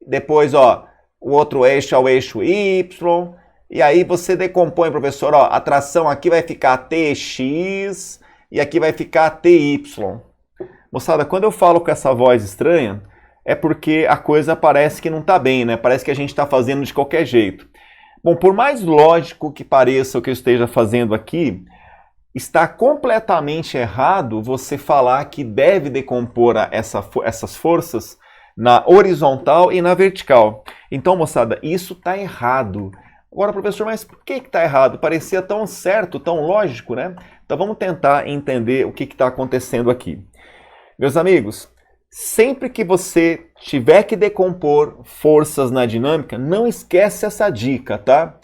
Depois, ó, o outro eixo é o eixo Y. E aí você decompõe, professor, ó, a tração aqui vai ficar TX e aqui vai ficar TY. Moçada, quando eu falo com essa voz estranha, é porque a coisa parece que não está bem, né? Parece que a gente está fazendo de qualquer jeito. Bom, por mais lógico que pareça o que eu esteja fazendo aqui, está completamente errado você falar que deve decompor essas forças na horizontal e na vertical. Então, moçada, isso está errado. Agora, professor, mas por que está errado? Parecia tão certo, tão lógico, né? Então vamos tentar entender o que está acontecendo aqui. Meus amigos, sempre que você tiver que decompor forças na dinâmica, não esquece essa dica, tá?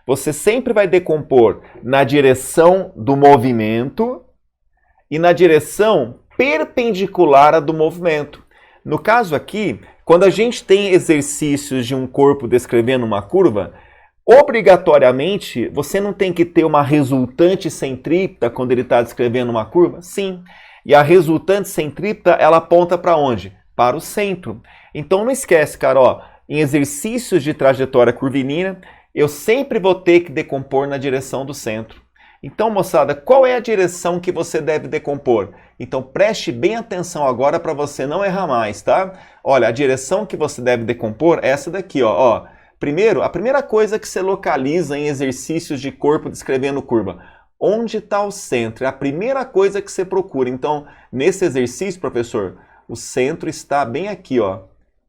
Você sempre vai decompor na direção do movimento e na direção perpendicular à do movimento. No caso aqui, quando a gente tem exercícios de um corpo descrevendo uma curva, obrigatoriamente você não tem que ter uma resultante centrípeta quando ele está descrevendo uma curva? Sim. E a resultante centrípeta, ela aponta para onde? Para o centro. Então não esquece, cara, ó, em exercícios de trajetória curvilínea, eu sempre vou ter que decompor na direção do centro. Então, moçada, qual é a direção que você deve decompor? Então preste bem atenção agora para você não errar mais, tá? Olha, a direção que você deve decompor é essa daqui, ó. Primeiro, a primeira coisa que você localiza em exercícios de corpo descrevendo curva. Onde está o centro? É a primeira coisa que você procura. Então, nesse exercício, professor, o centro está bem aqui, ó.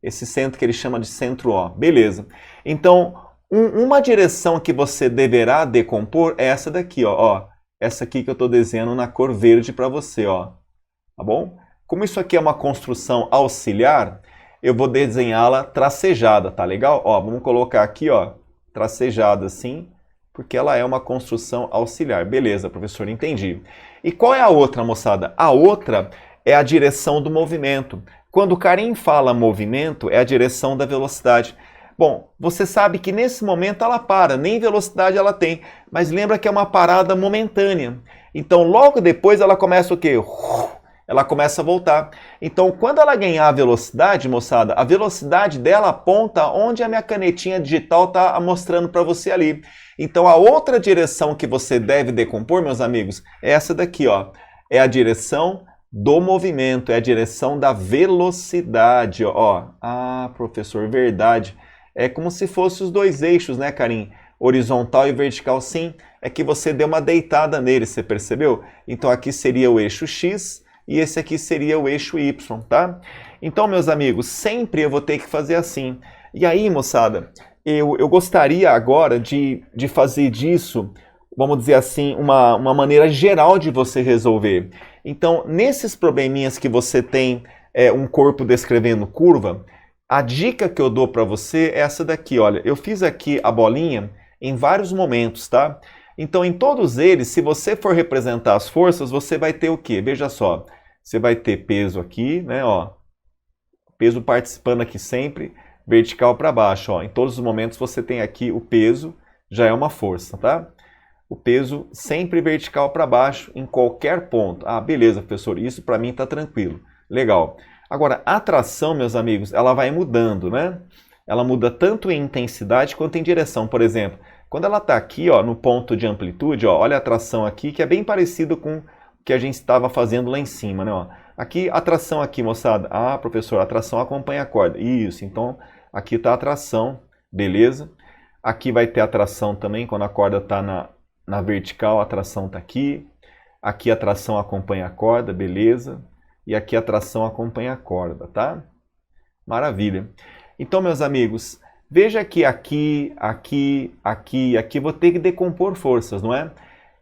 Esse centro que ele chama de centro O. Beleza. Então, uma direção que você deverá decompor é essa daqui, ó. Essa aqui que eu estou desenhando na cor verde para você, ó. Tá bom? Como isso aqui é uma construção auxiliar, eu vou desenhá-la tracejada, tá legal? Ó, vamos colocar aqui, ó, tracejada assim, porque ela é uma construção auxiliar. Beleza, professor, entendi. E qual é a outra, moçada? A outra é a direção do movimento. Quando o Karim fala movimento, é a direção da velocidade. Bom, você sabe que nesse momento ela para, nem velocidade ela tem, mas lembra que é uma parada momentânea. Então, logo depois ela começa o quê? Ela começa a voltar. Então, quando ela ganhar a velocidade, moçada, a velocidade dela aponta onde a minha canetinha digital está mostrando para você ali. Então, a outra direção que você deve decompor, meus amigos, é essa daqui, ó. É a direção do movimento, é a direção da velocidade, ó. Ah, professor, verdade. É como se fossem os dois eixos, né, Karim? Horizontal e vertical, sim. É que você deu uma deitada nele, você percebeu? Então, aqui seria o eixo X e esse aqui seria o eixo Y, tá? Então, meus amigos, sempre eu vou ter que fazer assim. E aí, moçada, eu gostaria agora de fazer disso, vamos dizer assim, uma maneira geral de você resolver. Então, nesses probleminhas que você tem um corpo descrevendo curva, a dica que eu dou para você é essa daqui, olha. Eu fiz aqui a bolinha em vários momentos, tá? Então, em todos eles, se você for representar as forças, você vai ter o quê? Veja só, você vai ter peso aqui, né, ó. Peso participando aqui sempre, vertical para baixo, ó. Em todos os momentos você tem aqui o peso, já é uma força, tá? O peso sempre vertical para baixo em qualquer ponto. Ah, beleza, professor, isso para mim tá tranquilo. Legal. Agora, a tração, meus amigos, ela vai mudando, né? Ela muda tanto em intensidade quanto em direção. Por exemplo, quando ela está aqui, ó, no ponto de amplitude, ó, olha a tração aqui, que é bem parecido com o que a gente estava fazendo lá em cima, né? Ó. Aqui, a tração aqui, moçada. Ah, professor, a tração acompanha a corda. Isso, então aqui está a tração, beleza? Aqui vai ter a tração também, quando a corda está na vertical, a tração está aqui. Aqui a tração acompanha a corda, beleza? E aqui a tração acompanha a corda, tá? Maravilha. Então, meus amigos, veja que aqui, vou ter que decompor forças, não é?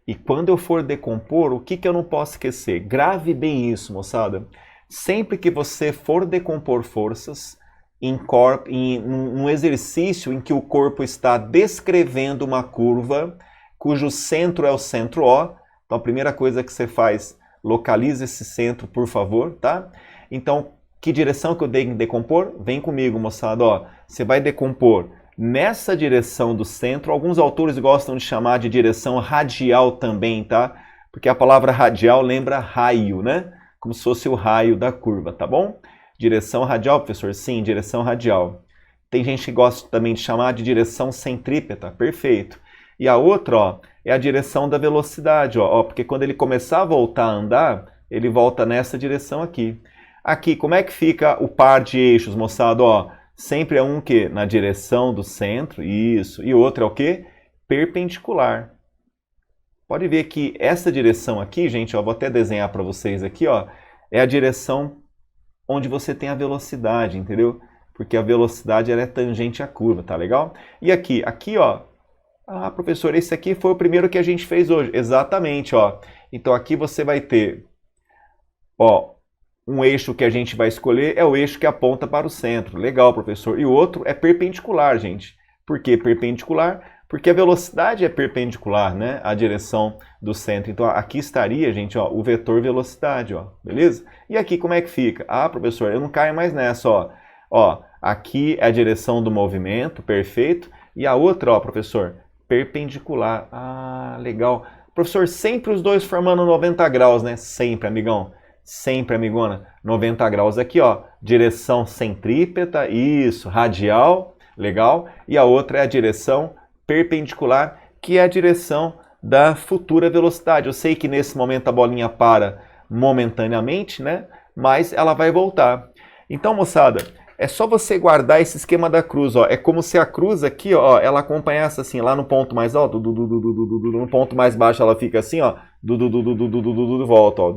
E quando eu for decompor, o que eu não posso esquecer? Grave bem isso, moçada. Sempre que você for decompor forças, num exercício em que o corpo está descrevendo uma curva, cujo centro é o centro O, então a primeira coisa que você faz, localiza esse centro, por favor, tá? Então, que direção que eu tenho que decompor? Vem comigo, moçada, ó. Você vai decompor nessa direção do centro. Alguns autores gostam de chamar de direção radial também, tá? Porque a palavra radial lembra raio, né? Como se fosse o raio da curva, tá bom? Direção radial, professor? Sim, direção radial. Tem gente que gosta também de chamar de direção centrípeta, perfeito. E a outra, ó, é a direção da velocidade, ó, porque quando ele começar a voltar a andar, ele volta nessa direção aqui. Aqui, como é que fica o par de eixos, moçada? Ó, sempre é um que na direção do centro, isso. E outro é o quê? Perpendicular. Pode ver que essa direção aqui, gente, ó, vou até desenhar para vocês aqui, ó, é a direção onde você tem a velocidade, entendeu? Porque a velocidade ela é tangente à curva, tá legal? E aqui, ó, ah, professor, esse aqui foi o primeiro que a gente fez hoje. Exatamente, ó. Então aqui você vai ter, ó, um eixo que a gente vai escolher é o eixo que aponta para o centro. Legal, professor. E o outro é perpendicular, gente. Por que perpendicular? Porque a velocidade é perpendicular, né, à direção do centro. Então aqui estaria, gente, ó, o vetor velocidade, ó. Beleza? E aqui como é que fica? Ah, professor, eu não caio mais nessa, ó. Ó, aqui é a direção do movimento, perfeito. E a outra, ó, professor, perpendicular. Ah, legal. Professor, sempre os dois formando 90 graus, né? Sempre, amigão. Sempre, amigona. 90 graus aqui, ó. Direção centrípeta, isso. Radial, legal. E a outra é a direção perpendicular, que é a direção da futura velocidade. Eu sei que nesse momento a bolinha para momentaneamente, né? Mas ela vai voltar. Então, moçada, é só você guardar esse esquema da cruz, ó. É como se a cruz aqui, ó, ela acompanhasse assim, lá no ponto mais alto, no ponto mais baixo ela fica assim, ó, volta, ó.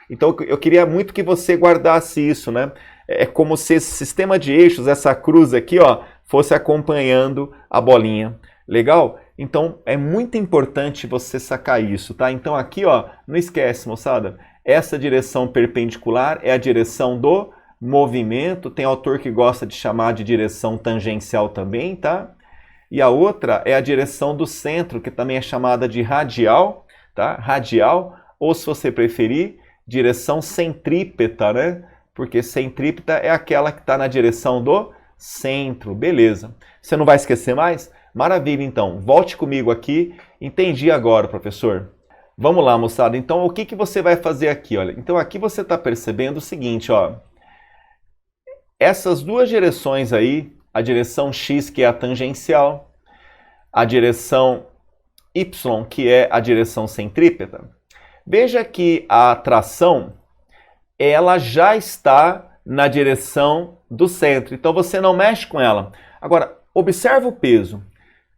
Então eu queria muito que você guardasse isso, né? É como se esse sistema de eixos, essa cruz aqui, ó, fosse acompanhando a bolinha. Legal? Então é muito importante você sacar isso, tá? Então aqui, ó, não esquece, moçada, essa direção perpendicular é a direção do movimento, tem autor que gosta de chamar de direção tangencial também, tá? E a outra é a direção do centro, que também é chamada de radial, tá? Radial, ou se você preferir, direção centrípeta, né? Porque centrípeta é aquela que está na direção do centro, beleza. Você não vai esquecer mais? Maravilha, então. Volte comigo aqui. Entendi agora, professor. Vamos lá, moçada. Então, o que você vai fazer aqui? Olha, então aqui você está percebendo o seguinte, ó. Essas duas direções aí, a direção X, que é a tangencial, a direção Y, que é a direção centrípeta, veja que a tração, ela já está na direção do centro, então você não mexe com ela. Agora, observa o peso.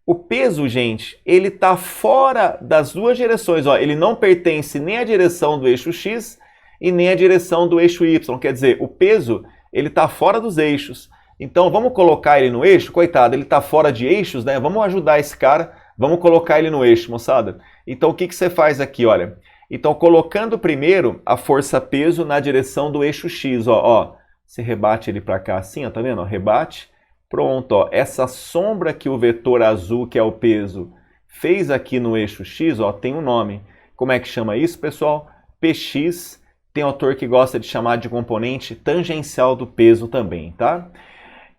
O peso, gente, ele está fora das duas direções, ó. Ele não pertence nem à direção do eixo X e nem à direção do eixo Y, quer dizer, o peso ele está fora dos eixos. Então, vamos colocar ele no eixo? Coitado, ele está fora de eixos, né? Vamos ajudar esse cara. Vamos colocar ele no eixo, moçada. Então, o que você faz aqui? Olha, Então, colocando primeiro a força-peso na direção do eixo X, ó. Você rebate ele para cá assim, ó, tá vendo? Ó, rebate. Pronto, ó. Essa sombra que o vetor azul, que é o peso, fez aqui no eixo X, ó, tem um nome. Como é que chama isso, pessoal? Px. Tem autor que gosta de chamar de componente tangencial do peso também, tá?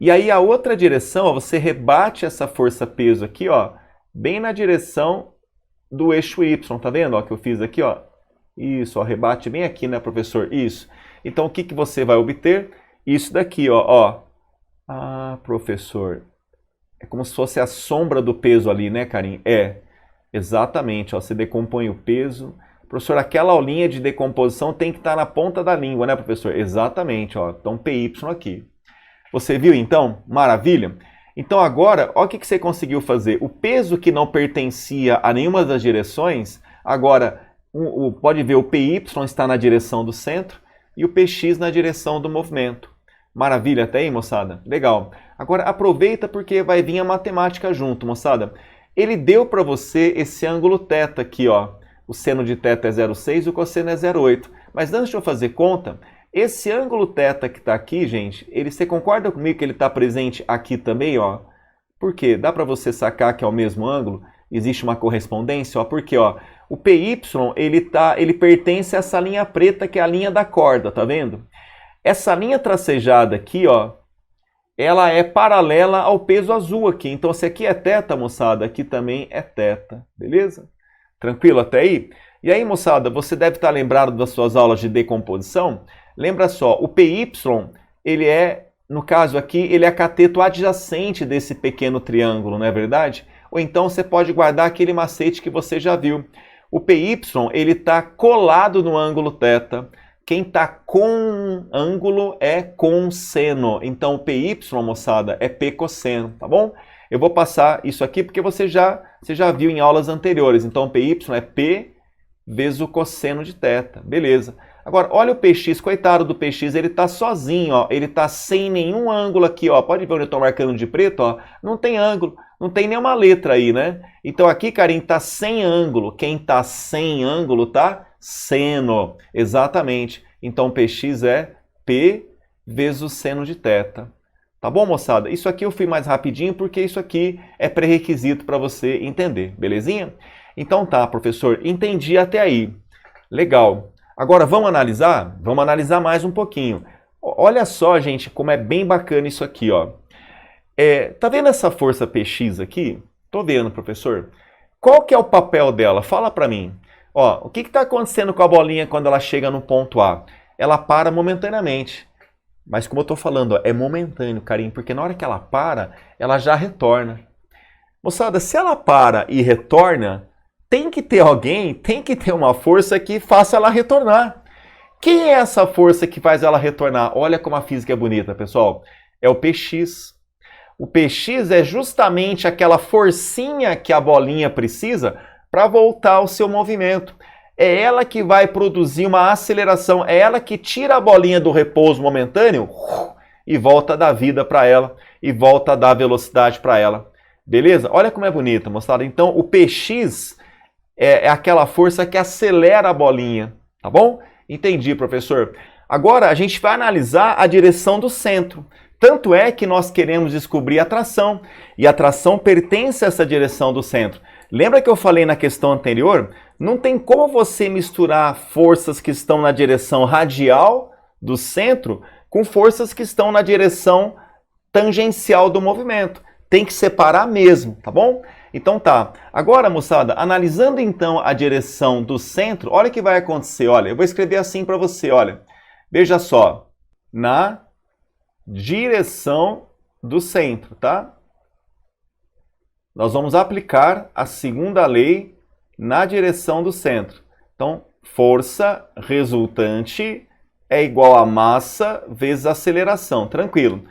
E aí a outra direção, ó, você rebate essa força-peso aqui, ó, bem na direção do eixo Y, tá vendo? Ó, que eu fiz aqui, ó. Isso, ó, rebate bem aqui, né, professor? Isso. Então, o que que você vai obter? Isso daqui, ó. Ah, professor, é como se fosse a sombra do peso ali, né, Karim? É, exatamente, ó, você decompõe o peso. Professor, aquela aulinha de decomposição tem que estar na ponta da língua, né, professor? Exatamente, ó. Então, PY aqui. Você viu, então? Maravilha? Então, agora, olha o que você conseguiu fazer. O peso que não pertencia a nenhuma das direções, agora, pode ver, o PY está na direção do centro e o PX na direção do movimento. Maravilha até aí, moçada? Legal. Agora, aproveita porque vai vir a matemática junto, moçada. Ele deu para você esse ângulo θ aqui, ó. O seno de θ é 0,6 e o cosseno é 0,8. Mas antes de eu fazer conta, esse ângulo θ que está aqui, gente, você concorda comigo que ele está presente aqui também, ó? Por quê? Dá para você sacar que é o mesmo ângulo? Existe uma correspondência, ó, porque, ó, o PY, ele pertence a essa linha preta que é a linha da corda, tá vendo? Essa linha tracejada aqui, ó, ela é paralela ao peso azul aqui. Então, se aqui é θ, moçada, aqui também é θ, beleza? Tranquilo até aí? E aí, moçada, você deve estar lembrado das suas aulas de decomposição. Lembra só, o PY, ele é, no caso aqui, ele é cateto adjacente desse pequeno triângulo, não é verdade? Ou então você pode guardar aquele macete que você já viu. O PY, ele está colado no ângulo θ. Quem está com ângulo é cosseno. Então, o PY, moçada, é P cosseno, tá bom? Eu vou passar isso aqui porque você já viu em aulas anteriores. Então, PY é P vezes o cosseno de θ. Beleza. Agora, olha o PX, coitado do PX, ele está sozinho, ó. Ele está sem nenhum ângulo aqui, ó. Pode ver onde eu estou marcando de preto, ó. Não tem ângulo, não tem nenhuma letra aí, né? Então, aqui, Karim, está sem ângulo. Quem está sem ângulo tá seno. Exatamente. Então, PX é P vezes o seno de θ. Tá bom, moçada? Isso aqui eu fui mais rapidinho porque isso aqui é pré-requisito para você entender, belezinha? Então tá, professor, entendi até aí. Legal. Agora vamos analisar? Vamos analisar mais um pouquinho. Olha só, gente, como é bem bacana isso aqui, ó. Tá vendo essa força PX aqui? Tô vendo, professor. Qual que é o papel dela? Fala para mim. Ó, o que está acontecendo com a bolinha quando ela chega no ponto A? Ela para momentaneamente. Mas como eu estou falando, ó, é momentâneo, Karim, porque na hora que ela para, ela já retorna. Moçada, se ela para e retorna, tem que ter alguém, tem que ter uma força que faça ela retornar. Quem é essa força que faz ela retornar? Olha como a física é bonita, pessoal. É o Px. O Px é justamente aquela forcinha que a bolinha precisa para voltar ao seu movimento. É ela que vai produzir uma aceleração, é ela que tira a bolinha do repouso momentâneo e volta a dar vida para ela, e volta a dar velocidade para ela. Beleza? Olha como é bonita, moçada. Então, o Px é aquela força que acelera a bolinha, tá bom? Entendi, professor. Agora, a gente vai analisar a direção do centro. Tanto é que nós queremos descobrir a tração, e a tração pertence a essa direção do centro. Lembra que eu falei na questão anterior? Não tem como você misturar forças que estão na direção radial do centro com forças que estão na direção tangencial do movimento. Tem que separar mesmo, tá bom? Então tá. Agora, moçada, analisando então a direção do centro, olha o que vai acontecer. Olha, eu vou escrever assim para você, olha. Veja só. Na direção do centro, tá? Nós vamos aplicar a segunda lei na direção do centro. Então, força resultante é igual a massa vezes aceleração. Tranquilo.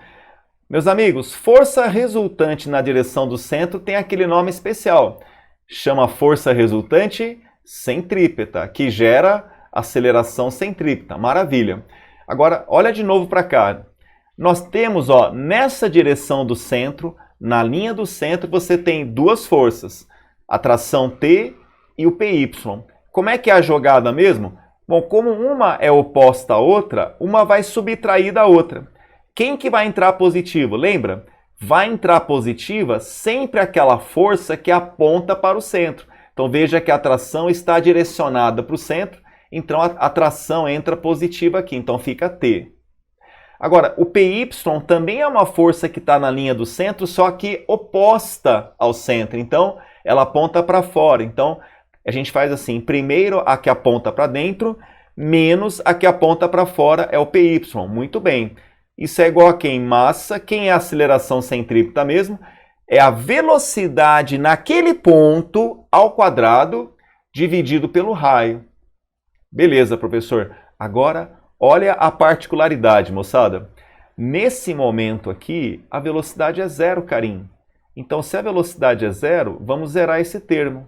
Meus amigos, força resultante na direção do centro tem aquele nome especial. Chama força resultante centrípeta, que gera aceleração centrípeta. Maravilha. Agora, olha de novo para cá. Nós temos, ó, nessa direção do centro, na linha do centro, você tem duas forças, a tração T e o PY. como é que é a jogada mesmo? Bom, como uma é oposta à outra, uma vai subtrair da outra. Quem que vai entrar positivo? Lembra? Vai entrar positiva sempre aquela força que aponta para o centro. Então veja que a tração está direcionada para o centro, então a tração entra positiva aqui, então fica T. Agora, o PY também é uma força que está na linha do centro, só que oposta ao centro, então ela aponta para fora. Então a gente faz assim, primeiro a que aponta para dentro, menos a que aponta para fora é o PY. Muito bem. Isso é igual a quem? Massa. Quem é a aceleração centrípeta mesmo? É a velocidade naquele ponto ao quadrado dividido pelo raio. Beleza, professor. Agora, olha a particularidade, moçada. Nesse momento aqui, a velocidade é zero, carinho. Então, se a velocidade é zero, vamos zerar esse termo.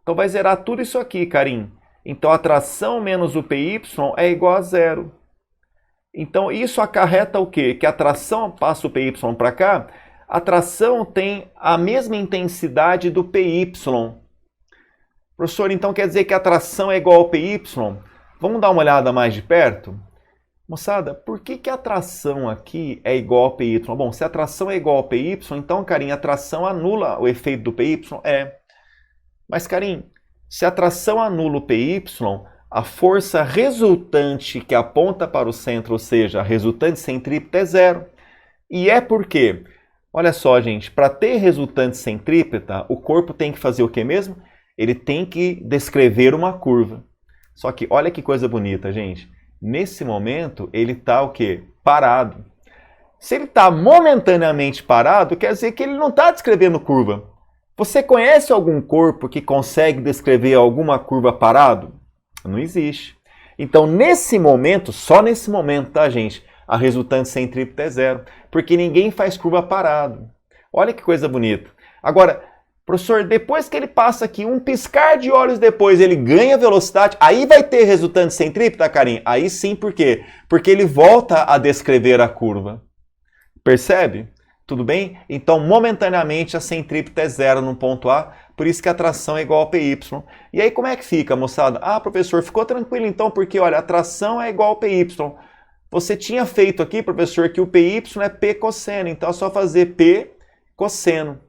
Então, vai zerar tudo isso aqui, carinho. Então, a tração menos o PY é igual a zero. Então, isso acarreta o quê? Que a tração, passa o PY para cá, a tração tem a mesma intensidade do PY. Professor, então quer dizer que a tração é igual ao PY? Vamos dar uma olhada mais de perto? Moçada, por que a tração aqui é igual ao PY? Bom, se a tração é igual ao PY, então, carinho, a tração anula o efeito do PY? É. Mas, carinho, se a tração anula o PY, a força resultante que aponta para o centro, ou seja, a resultante centrípeta, é zero. E é por quê? Olha só, gente, para ter resultante centrípeta, o corpo tem que fazer o quê mesmo? Ele tem que descrever uma curva. Só que olha que coisa bonita, gente. Nesse momento, ele está o quê? Parado. Se ele está momentaneamente parado, quer dizer que ele não está descrevendo curva. Você conhece algum corpo que consegue descrever alguma curva parado? Não existe. Então, nesse momento, só nesse momento, tá, gente? A resultante centrípeta é zero, porque ninguém faz curva parado. Olha que coisa bonita. Agora, professor, depois que ele passa aqui, um piscar de olhos depois, ele ganha velocidade, aí vai ter resultante centrípeta, carinha? Aí sim, por quê? Porque ele volta a descrever a curva. Percebe? Tudo bem? Então, momentaneamente, a centrípeta é zero no ponto A, por isso que a tração é igual ao PY. E aí, como é que fica, moçada? Ah, professor, ficou tranquilo então, porque, olha, a tração é igual ao PY. Você tinha feito aqui, professor, que o PY é P cosseno, então é só fazer P cosseno.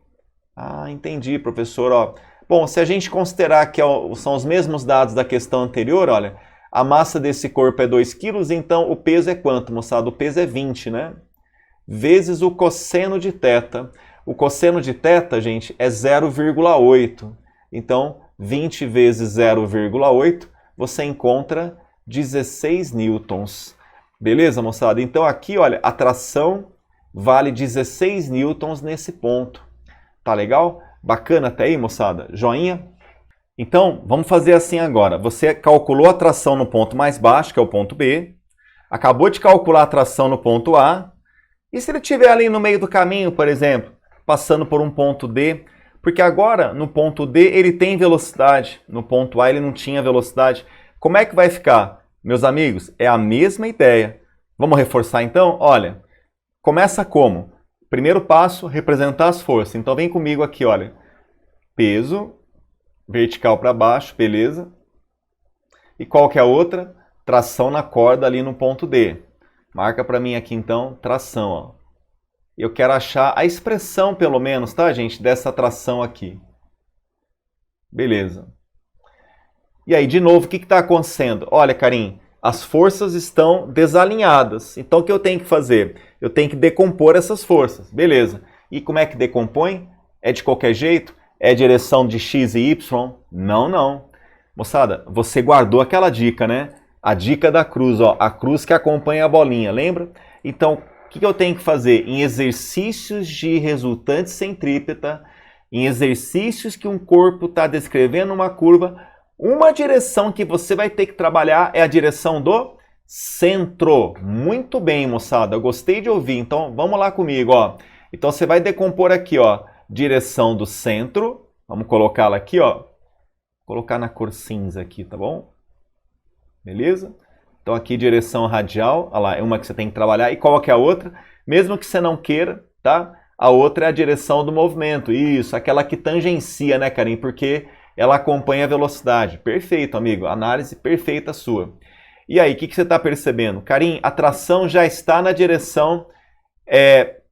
Ah, entendi, professor. Ó. Bom, se a gente considerar que são os mesmos dados da questão anterior, olha, a massa desse corpo é 2 kg, então o peso é quanto, moçada? O peso é 20, né? Vezes o cosseno de θ. O cosseno de θ, gente, é 0,8. Então, 20 vezes 0,8, você encontra 16 newtons. Beleza, moçada? Então, aqui, olha, a tração vale 16 newtons nesse ponto. Tá legal? Bacana até aí, moçada? Joinha? Então, vamos fazer assim agora. Você calculou a tração no ponto mais baixo, que é o ponto B. Acabou de calcular a tração no ponto A. E se ele estiver ali no meio do caminho, por exemplo, passando por um ponto D? Porque agora, no ponto D, ele tem velocidade. No ponto A, ele não tinha velocidade. Como é que vai ficar? Meus amigos, é a mesma ideia. Vamos reforçar então? Olha, começa como? Primeiro passo, representar as forças. Então vem comigo aqui, olha. Peso, vertical para baixo, beleza. E qual que é a outra? Tração na corda ali no ponto D. Marca para mim aqui então, tração. Ó. Eu quero achar a expressão, pelo menos, tá, gente? Dessa tração aqui. Beleza. E aí, de novo, o que está acontecendo? Olha, carinho, as forças estão desalinhadas. Então, o que eu tenho que fazer? Eu tenho que decompor essas forças. Beleza. E como é que decompõe? É de qualquer jeito? É direção de x e y? Não, não. Moçada, você guardou aquela dica, né? A dica da cruz, ó. A cruz que acompanha a bolinha, lembra? Então, o que eu tenho que fazer? Em exercícios de resultante centrípeta, em exercícios que um corpo está descrevendo uma curva, uma direção que você vai ter que trabalhar é a direção do centro. Muito bem, moçada. Eu gostei de ouvir. Então, vamos lá comigo, ó. Então, você vai decompor aqui, ó. Direção do centro. Vamos colocá-la aqui, ó. Vou colocar na cor cinza aqui, tá bom? Beleza? Então, aqui, direção radial. Olha lá, é uma que você tem que trabalhar. E qual que é a outra? Mesmo que você não queira, tá? A outra é a direção do movimento. Isso, aquela que tangencia, né, carinho? Porque ela acompanha a velocidade. Perfeito, amigo. Análise perfeita sua. E aí, o que você está percebendo? Karim, a tração já está na direção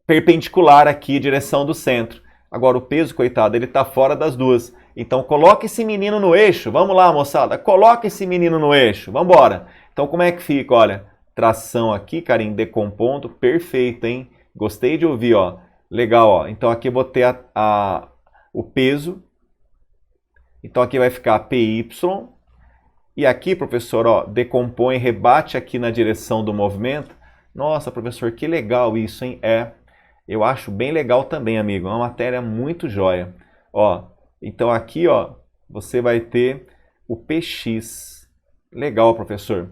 perpendicular aqui, direção do centro. Agora, o peso, coitado, ele está fora das duas. Então, coloque esse menino no eixo. Vamos lá, moçada. Coloque esse menino no eixo. Vamos embora. Então, como é que fica? Olha, tração aqui, Karim, decompondo. Perfeito, hein? Gostei de ouvir, ó. Legal, ó. Então, aqui eu botei o peso. Então, aqui vai ficar PY. E aqui, professor, ó, decompõe, rebate aqui na direção do movimento. Nossa, professor, que legal isso, hein? Eu acho bem legal também, amigo. É uma matéria muito joia. Ó, então aqui, ó, você vai ter o PX. Legal, professor.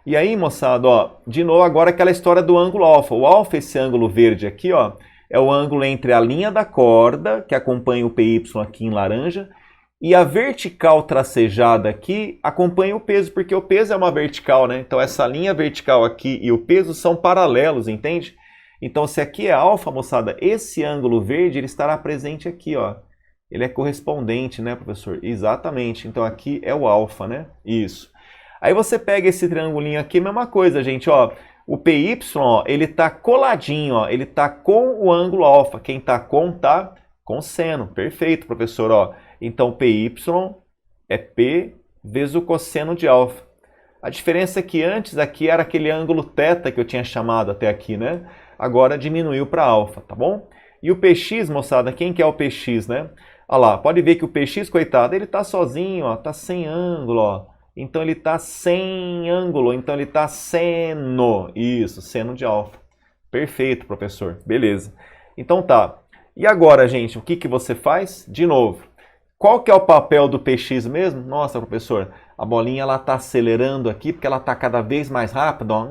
E aí, moçada, ó, de novo agora aquela história do ângulo alfa. O alfa, esse ângulo verde aqui, ó, é o ângulo entre a linha da corda, que acompanha o PY aqui em laranja, e a vertical tracejada aqui acompanha o peso, porque o peso é uma vertical, né? Então essa linha vertical aqui e o peso são paralelos, entende? Então se aqui é alfa, moçada, esse ângulo verde ele estará presente aqui, ó. Ele é correspondente, né, professor? Exatamente. Então aqui é o alfa, né? Isso. Aí você pega esse triangulinho aqui, mesma coisa, gente, ó. O PY, ó, ele tá coladinho, ó. Ele tá com o ângulo alfa. Quem tá com seno. Perfeito, professor, ó. Então, PY é P vezes o cosseno de alfa. A diferença é que antes aqui era aquele ângulo θ que eu tinha chamado até aqui, né? Agora diminuiu para alfa, tá bom? E o PX, moçada, quem que é o PX, né? Olha lá, pode ver que o PX, coitado, ele tá sozinho, ó, tá sem ângulo, ó. Então ele tá sem ângulo, então ele tá seno. Isso, seno de alfa. Perfeito, professor. Beleza. Então tá. E agora, gente, o que você faz? De novo. Qual que é o papel do PX mesmo? Nossa, professor, a bolinha ela está acelerando aqui porque ela está cada vez mais rápida. Ó.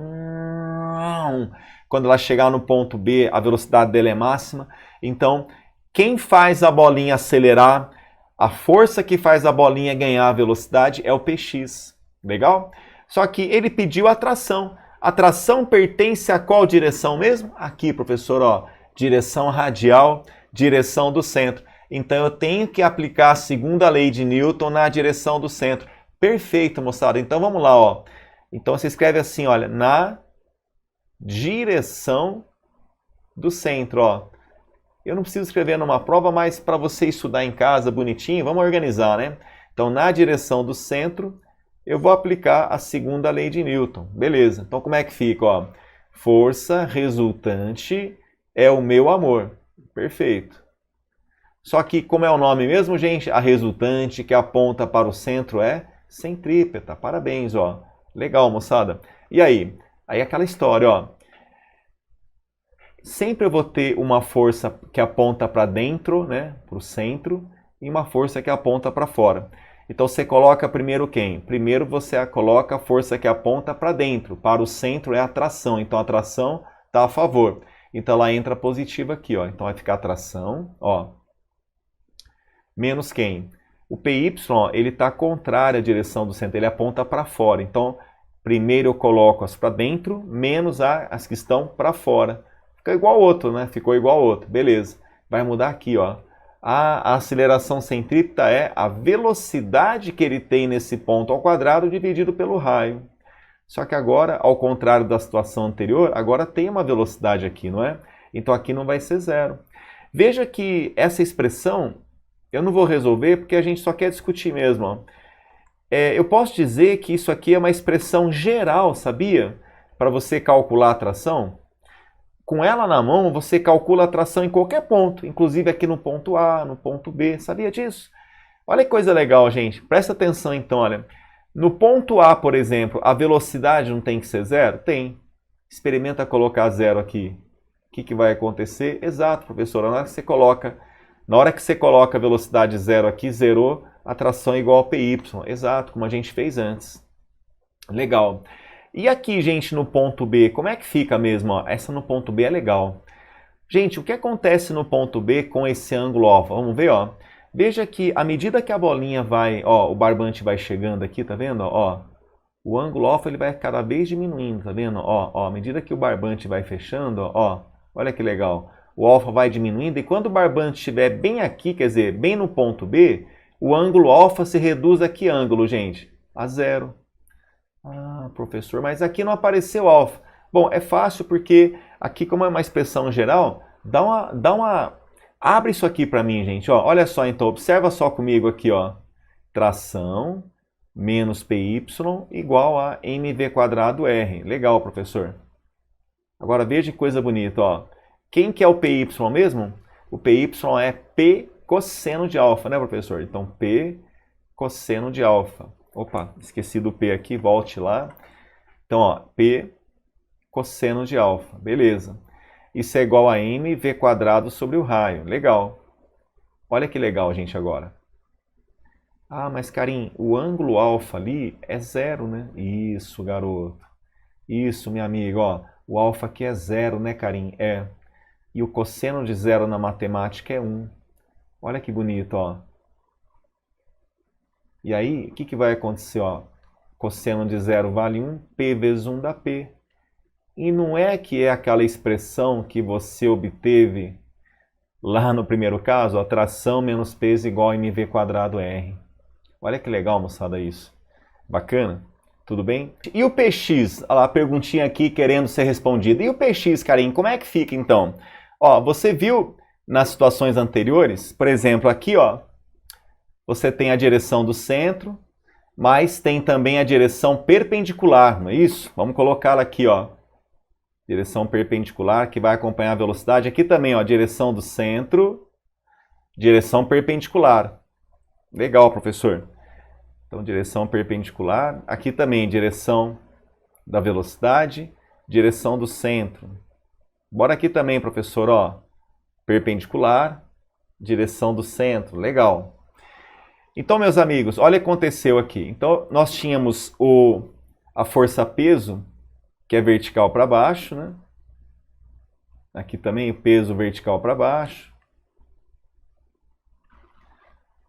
Quando ela chegar no ponto B, a velocidade dela é máxima. Então, quem faz a bolinha acelerar, a força que faz a bolinha ganhar a velocidade é o PX. Legal? Só que ele pediu a tração. A tração pertence a qual direção mesmo? Aqui, professor, ó, direção radial, direção do centro. Então eu tenho que aplicar a segunda lei de Newton na direção do centro. Perfeito, moçada. Então vamos lá, ó. Então você escreve assim, olha, na direção do centro, ó. Eu não preciso escrever numa prova, mas para você estudar em casa bonitinho, vamos organizar, né? Então na direção do centro, eu vou aplicar a segunda lei de Newton. Beleza. Então como é que fica, ó? Força resultante é o meu amor. Perfeito. Só que, como é o nome mesmo, gente, a resultante que aponta para o centro é centrípeta. Parabéns, ó. Legal, moçada. E aí? Aí aquela história, ó. Sempre eu vou ter uma força que aponta para dentro, né, para o centro, e uma força que aponta para fora. Então você coloca primeiro quem? Primeiro você coloca a força que aponta para dentro. Para o centro é a tração. Então a tração está a favor. Então ela entra positiva aqui, ó. Então vai ficar a tração, ó. Menos quem? O PY, ele está contrário à direção do centro, ele aponta para fora. Então, primeiro eu coloco as para dentro, menos as que estão para fora. Fica igual ao outro, né? Ficou igual ao outro. Beleza. Vai mudar aqui, ó. A aceleração centrípeta é a velocidade que ele tem nesse ponto ao quadrado dividido pelo raio. Só que agora, ao contrário da situação anterior, agora tem uma velocidade aqui, não é? Então aqui não vai ser zero. Veja que essa expressão eu não vou resolver porque a gente só quer discutir mesmo. Ó. Eu posso dizer que isso aqui é uma expressão geral, sabia? Para você calcular a tração. Com ela na mão, você calcula a tração em qualquer ponto, inclusive aqui no ponto A, no ponto B. Sabia disso? Olha que coisa legal, gente. Presta atenção então, olha. No ponto A, por exemplo, a velocidade não tem que ser zero? Tem. Experimenta colocar zero aqui. O que vai acontecer? Exato, professora. Na hora que você coloca a velocidade zero aqui, zerou, a tração é igual a PY. Exato, como a gente fez antes. Legal. E aqui, gente, no ponto B, como é que fica mesmo? Ó? Essa no ponto B é legal. Gente, o que acontece no ponto B com esse ângulo alfa? Vamos ver, ó. Veja que à medida que a bolinha vai, ó, o barbante vai chegando aqui, tá vendo? Ó, o ângulo alfa ele vai cada vez diminuindo, tá vendo? Ó, à medida que o barbante vai fechando, ó, olha que legal. O alfa vai diminuindo e quando o barbante estiver bem aqui, quer dizer, bem no ponto B, o ângulo alfa se reduz a que ângulo, gente? A zero. Ah, professor, mas aqui não apareceu alfa. Bom, é fácil porque aqui, como é uma expressão geral, abre isso aqui para mim, gente. Ó, olha só, então, observa só comigo aqui, ó. Tração menos PY igual a mv quadrado R. Legal, professor. Agora veja que coisa bonita, ó. Quem que é o PY mesmo? O PY é P cosseno de alfa, né, professor? Então, P cosseno de alfa. Opa, esqueci do P aqui, volte lá. Então, ó, P cosseno de alfa, beleza. Isso é igual a mv quadrado sobre o raio. Legal. Olha que legal, gente, agora. Ah, mas, Karim, o ângulo alfa ali é zero, né? Isso, garoto. Isso, minha amiga, ó. O alfa aqui é zero, né, Karim? É. E o cosseno de zero na matemática é 1. Olha que bonito, ó. E aí, o que vai acontecer, ó? Cosseno de zero vale 1, P vezes 1 dá P. E não é que é aquela expressão que você obteve lá no primeiro caso, ó, tração menos peso igual a mv quadrado R. Olha que legal, moçada, isso. Bacana? Tudo bem? E o px? Olha lá, a perguntinha aqui querendo ser respondida. E o px, Karim, como é que fica então? Ó, você viu nas situações anteriores, por exemplo, aqui, ó, você tem a direção do centro, mas tem também a direção perpendicular, não é isso? Vamos colocá-la aqui, ó. Direção perpendicular que vai acompanhar a velocidade. Aqui também, ó, direção do centro, direção perpendicular. Legal, professor. Então, direção perpendicular. Aqui também, direção da velocidade, direção do centro. Bora aqui também, professor, ó. Perpendicular, direção do centro. Legal. Então, meus amigos, olha o que aconteceu aqui. Então, nós tínhamos a força-peso, que é vertical para baixo, né? Aqui também o peso vertical para baixo.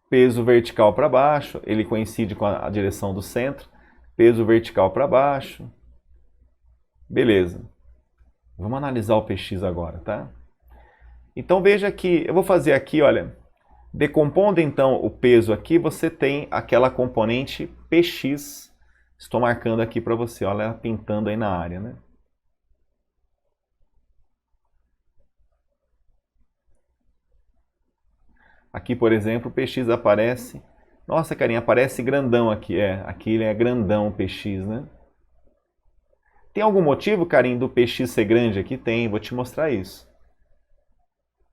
Peso vertical para baixo, ele coincide com a direção do centro. Peso vertical para baixo. Beleza. Vamos analisar o px agora, tá? Então veja que eu vou fazer aqui, olha, decompondo então o peso aqui, você tem aquela componente px. Estou marcando aqui para você, olha ela pintando aí na área, né? Aqui, por exemplo, o px aparece... Nossa, carinha, aparece grandão aqui. É, aqui ele é grandão o px, né? Tem algum motivo, carinho, do px ser grande aqui? Tem, vou te mostrar isso.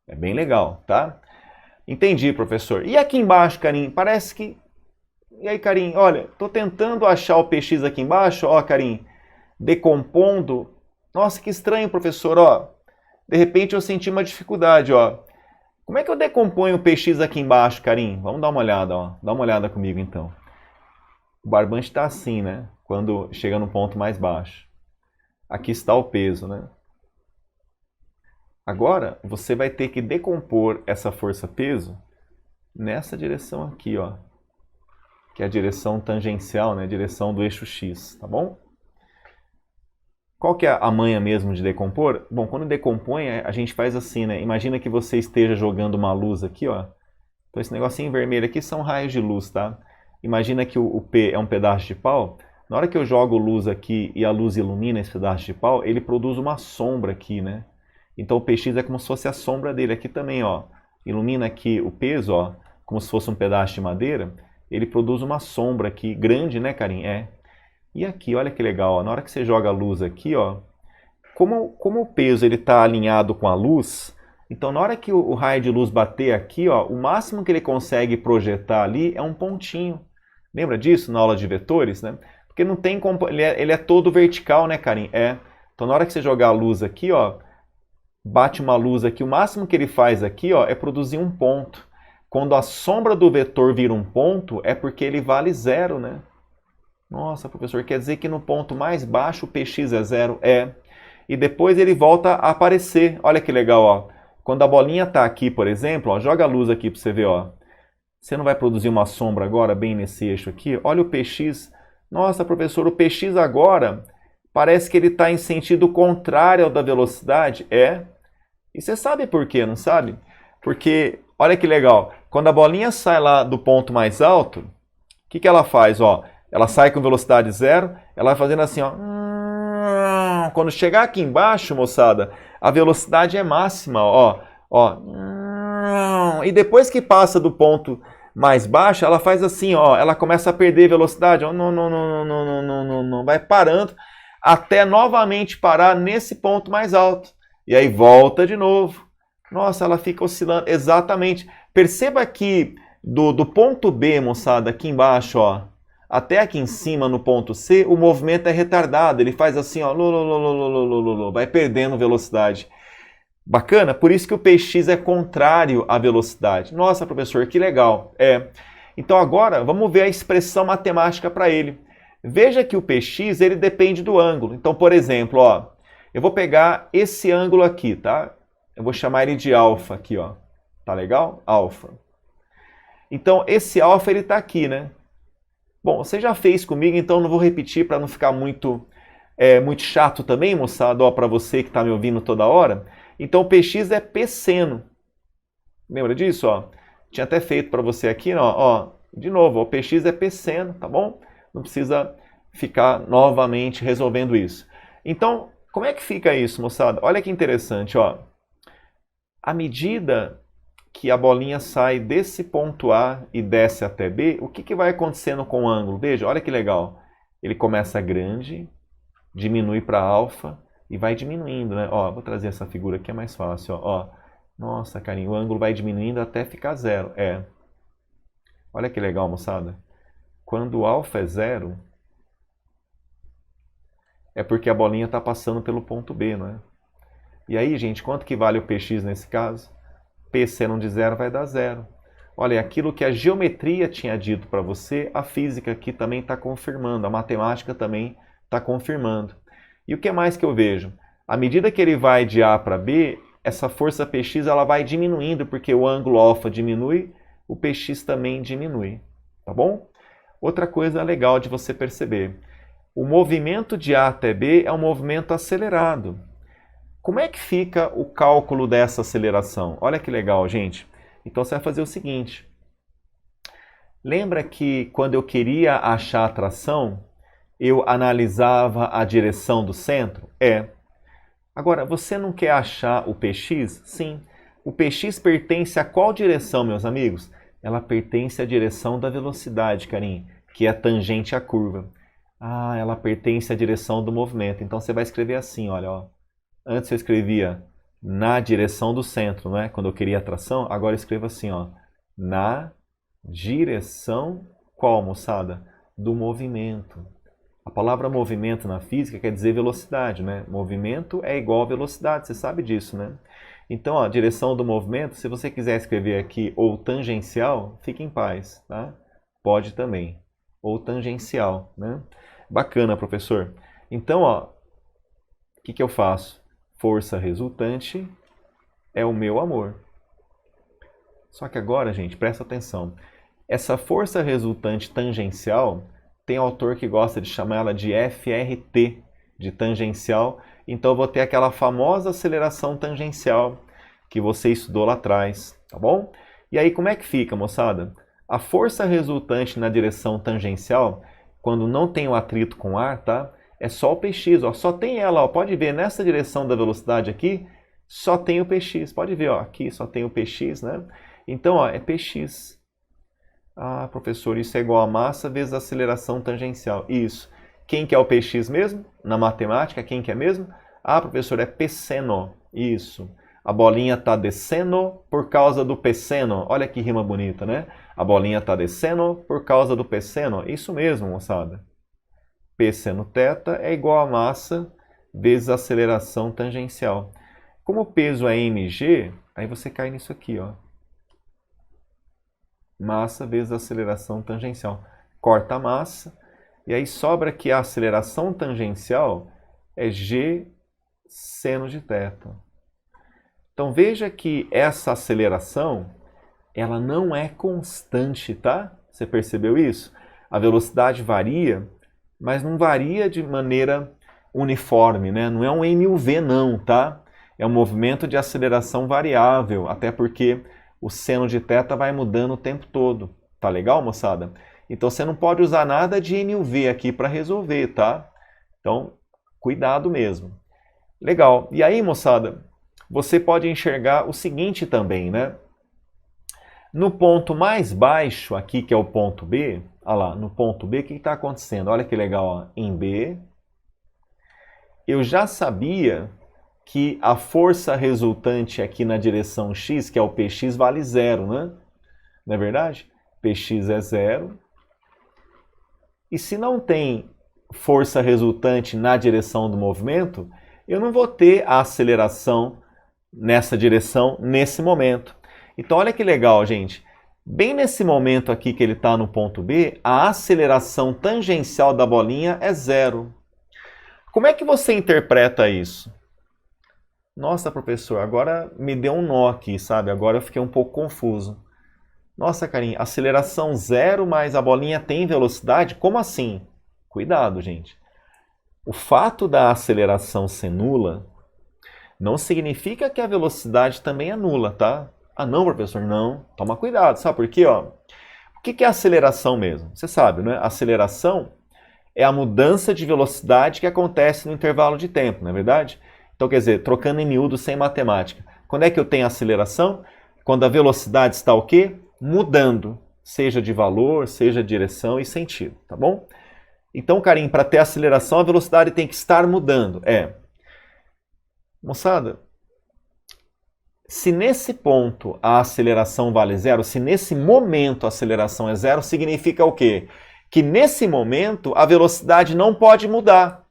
É bem legal, tá? Entendi, professor. E aqui embaixo, carinho, parece que... E aí, carinho, olha, tô tentando achar o px aqui embaixo, ó, carinho, decompondo. Nossa, que estranho, professor, ó. De repente eu senti uma dificuldade, ó. Como é que eu decomponho o px aqui embaixo, carinho? Vamos dar uma olhada, ó. Dá uma olhada comigo, então. O barbante está assim, né? Quando chega no ponto mais baixo. Aqui está o peso, né? Agora, você vai ter que decompor essa força-peso nessa direção aqui, ó. Que é a direção tangencial, né? A direção do eixo X, tá bom? Qual que é a manha mesmo de decompor? Bom, quando decompõe, a gente faz assim, né? Imagina que você esteja jogando uma luz aqui, ó. Então esse negocinho vermelho aqui são raios de luz, tá? Imagina que o P é um pedaço de pau. Na hora que eu jogo luz aqui e a luz ilumina esse pedaço de pau, ele produz uma sombra aqui, né? Então o px é como se fosse a sombra dele. Aqui também, ó. Ilumina aqui o peso, ó, como se fosse um pedaço de madeira. Ele produz uma sombra aqui, grande, né, Karim? É. E aqui, olha que legal, ó, na hora que você joga a luz aqui, ó, como o peso está alinhado com a luz, então na hora que o raio de luz bater aqui, ó, o máximo que ele consegue projetar ali é um pontinho. Lembra disso na aula de vetores, né? Porque não tem como, ele é todo vertical, né, Karim? É. Então na hora que você jogar a luz aqui, ó, bate uma luz aqui, o máximo que ele faz aqui, ó, é produzir um ponto. Quando a sombra do vetor vira um ponto, é porque ele vale zero, né? Nossa, professor, quer dizer que no ponto mais baixo o px é zero? É. E depois ele volta a aparecer. Olha que legal, ó. Quando a bolinha está aqui, por exemplo, ó, joga a luz aqui para você ver, ó. Você não vai produzir uma sombra agora, bem nesse eixo aqui? Olha o px. Nossa, professor, o px agora parece que ele está em sentido contrário ao da velocidade. É. E você sabe por quê, não sabe? Porque Olha que legal. Quando a bolinha sai lá do ponto mais alto, o que ela faz? Ó, ela sai com velocidade zero, ela vai fazendo assim, ó. Quando chegar aqui embaixo, moçada, a velocidade é máxima, ó. E depois que passa do ponto mais baixo, ela faz assim, ó. Ela começa a perder velocidade, ó. Não, vai parando até novamente parar nesse ponto mais alto. E aí volta de novo. Nossa, ela fica oscilando. Exatamente. Perceba que do ponto B, moçada, aqui embaixo, ó, até aqui em cima no ponto C, o movimento é retardado. Ele faz assim, ó, vai perdendo velocidade. Bacana? Por isso que o Px é contrário à velocidade. Nossa, professor, que legal. Então agora vamos ver a expressão matemática para ele. Veja que o Px ele depende do ângulo. Então, por exemplo, ó, eu vou pegar esse ângulo aqui, tá? Eu vou chamar ele de alfa aqui, ó. Tá legal? Alfa. Então, esse alfa ele tá aqui, né? Bom, você já fez comigo, então não vou repetir para não ficar muito chato também, moçada, ó, para você que está me ouvindo toda hora. Então, o Px é P seno. Lembra disso, ó? Tinha até feito para você aqui, ó. De novo, o Px é P seno, tá bom? Não precisa ficar novamente resolvendo isso. Então, como é que fica isso, moçada? Olha que interessante, ó. À medida que a bolinha sai desse ponto A e desce até B, o que vai acontecendo com o ângulo? Veja, olha que legal. Ele começa grande, diminui para alfa e vai diminuindo, né? Ó, vou trazer essa figura aqui, é mais fácil, ó. Nossa, carinho, o ângulo vai diminuindo até ficar zero. Olha que legal, moçada. Quando o alfa é zero, é porque a bolinha está passando pelo ponto B, não é? E aí, gente, quanto que vale o Px nesse caso? P seno de zero vai dar zero. Olha, aquilo que a geometria tinha dito para você, a física aqui também está confirmando, a matemática também está confirmando. E o que mais que eu vejo? À medida que ele vai de A para B, essa força Px ela vai diminuindo, porque o ângulo alfa diminui, o Px também diminui, tá bom? Outra coisa legal de você perceber, o movimento de A até B é um movimento acelerado. Como é que fica o cálculo dessa aceleração? Olha que legal, gente. Então você vai fazer o seguinte. Lembra que quando eu queria achar a tração, eu analisava a direção do centro? Agora, você não quer achar o Px? Sim. O Px pertence a qual direção, meus amigos? Ela pertence à direção da velocidade, carinho, que é tangente à curva. Ah, ela pertence à direção do movimento. Então você vai escrever assim, olha, ó. Antes eu escrevia na direção do centro, não é? Quando eu queria a tração, agora eu escrevo assim, ó. Na direção qual, moçada? Do movimento. A palavra movimento na física quer dizer velocidade, né? Movimento é igual a velocidade, você sabe disso, né? Então, a direção do movimento, se você quiser escrever aqui ou tangencial, fique em paz, tá? Pode também. Ou tangencial, né? Bacana, professor. Então, ó, o que eu faço? Força resultante é o meu amor. Só que agora, gente, presta atenção. Essa força resultante tangencial, tem autor que gosta de chamar ela de FRT, de tangencial. Então eu vou ter aquela famosa aceleração tangencial que você estudou lá atrás, tá bom? E aí como é que fica, moçada? A força resultante na direção tangencial, quando não tem o atrito com o ar, tá? É só o Px, ó, só tem ela, ó, pode ver, nessa direção da velocidade aqui, só tem o Px, pode ver, ó, aqui só tem o Px, né? Então, ó, é Px. Ah, professor, isso é igual a massa vezes a aceleração tangencial. Isso. Quem que é o Px mesmo? Na matemática, quem que é mesmo? Ah, professor, é P seno. Isso. A bolinha está descendo por causa do P seno. Olha que rima bonita, né? A bolinha está descendo por causa do P seno. Isso mesmo, moçada. P seno θ é igual a massa vezes a aceleração tangencial. Como o peso é mg, aí você cai nisso aqui, ó. Massa vezes a aceleração tangencial. Corta a massa, e aí sobra que a aceleração tangencial é g seno de θ. Então veja que essa aceleração, ela não é constante, tá? Você percebeu isso? A velocidade varia, mas não varia de maneira uniforme, né? Não é um MUV não, tá? É um movimento de aceleração variável, até porque o seno de θ vai mudando o tempo todo. Tá legal, moçada? Então você não pode usar nada de N u V aqui para resolver, tá? Então, cuidado mesmo. Legal. E aí, moçada, você pode enxergar o seguinte também, né? No ponto mais baixo aqui, que é o ponto B, olha lá, no ponto B, o que está acontecendo? Olha que legal, ó. Em B, eu já sabia que a força resultante aqui na direção x, que é o Px, vale zero, né? Não é verdade? Px é zero. E se não tem força resultante na direção do movimento, eu não vou ter a aceleração nessa direção nesse momento. Então olha que legal, gente. Bem nesse momento aqui que ele está no ponto B, a aceleração tangencial da bolinha é zero. Como é que você interpreta isso? Nossa, professor, agora me deu um nó aqui, sabe? Agora eu fiquei um pouco confuso. Nossa, carinha, aceleração zero, mas a bolinha tem velocidade? Como assim? Cuidado, gente. O fato da aceleração ser nula não significa que a velocidade também é nula, tá? Ah, não, professor, não. Toma cuidado, sabe por quê? Ó? O que é aceleração mesmo? Você sabe, né? Aceleração é a mudança de velocidade que acontece no intervalo de tempo, não é verdade? Então, quer dizer, trocando em miúdo sem matemática. Quando é que eu tenho aceleração? Quando a velocidade está o quê? Mudando, seja de valor, seja de direção e sentido, tá bom? Então, carinho, para ter aceleração, a velocidade tem que estar mudando. Moçada, se nesse ponto a aceleração vale zero, se nesse momento a aceleração é zero, significa o quê? Que nesse momento a velocidade não pode mudar.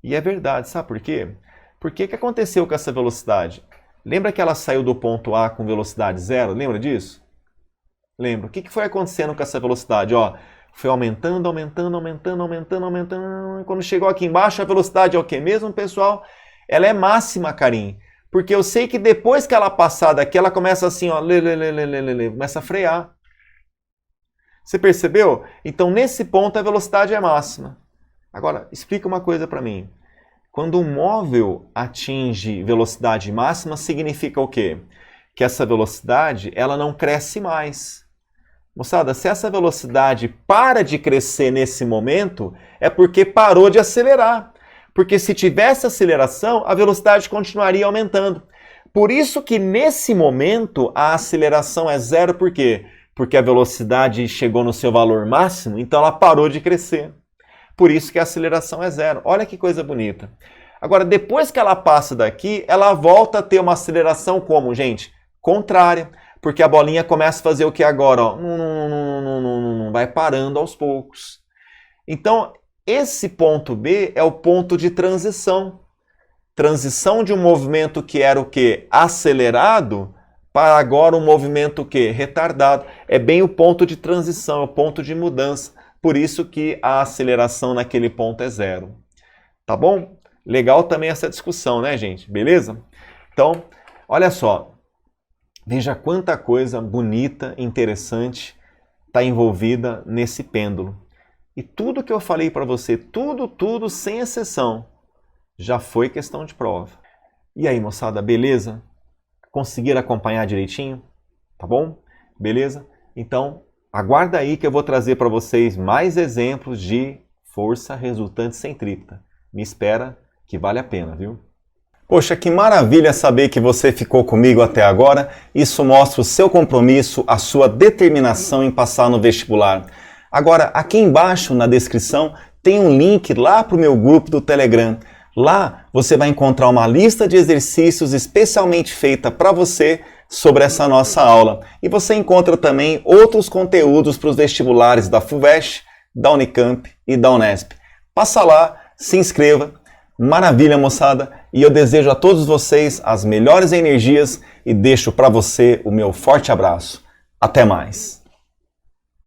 E é verdade, sabe por quê? Por que aconteceu com essa velocidade? Lembra que ela saiu do ponto A com velocidade zero? Lembra disso? Lembra. O que foi acontecendo com essa velocidade? Ó, foi aumentando, aumentando, aumentando, aumentando, aumentando. Quando chegou aqui embaixo, a velocidade é o quê mesmo, pessoal? Ela é máxima, carinho. Porque eu sei que depois que ela passar daqui, ela começa assim, ó, começa a frear. Você percebeu? Então, nesse ponto, a velocidade é máxima. Agora, explica uma coisa para mim. Quando um móvel atinge velocidade máxima, significa o quê? Que essa velocidade ela não cresce mais. Moçada, se essa velocidade para de crescer nesse momento, é porque parou de acelerar. Porque se tivesse aceleração, a velocidade continuaria aumentando. Por isso que nesse momento a aceleração é zero, por quê? Porque a velocidade chegou no seu valor máximo, então ela parou de crescer. Por isso que a aceleração é zero. Olha que coisa bonita. Agora, depois que ela passa daqui, ela volta a ter uma aceleração como, gente? Contrária. Porque a bolinha começa a fazer o que agora? Ó? Vai parando aos poucos. Então, esse ponto B é o ponto de transição. Transição de um movimento que era o quê? Acelerado para agora um movimento o quê? Retardado. É bem o ponto de transição, o ponto de mudança. Por isso que a aceleração naquele ponto é zero. Tá bom? Legal também essa discussão, né, gente? Beleza? Então, olha só. Veja quanta coisa bonita, interessante está envolvida nesse pêndulo. E tudo que eu falei para você, tudo, sem exceção, já foi questão de prova. E aí, moçada, beleza? Conseguiram acompanhar direitinho? Tá bom? Beleza? Então, aguarda aí que eu vou trazer para vocês mais exemplos de força resultante centrípeta. Me espera que vale a pena, viu? Poxa, que maravilha saber que você ficou comigo até agora. Isso mostra o seu compromisso, a sua determinação em passar no vestibular. Agora, aqui embaixo na descrição tem um link lá para o meu grupo do Telegram. Lá você vai encontrar uma lista de exercícios especialmente feita para você sobre essa nossa aula. E você encontra também outros conteúdos para os vestibulares da FUVEST, da Unicamp e da Unesp. Passa lá, se inscreva. Maravilha, moçada! E eu desejo a todos vocês as melhores energias e deixo para você o meu forte abraço. Até mais!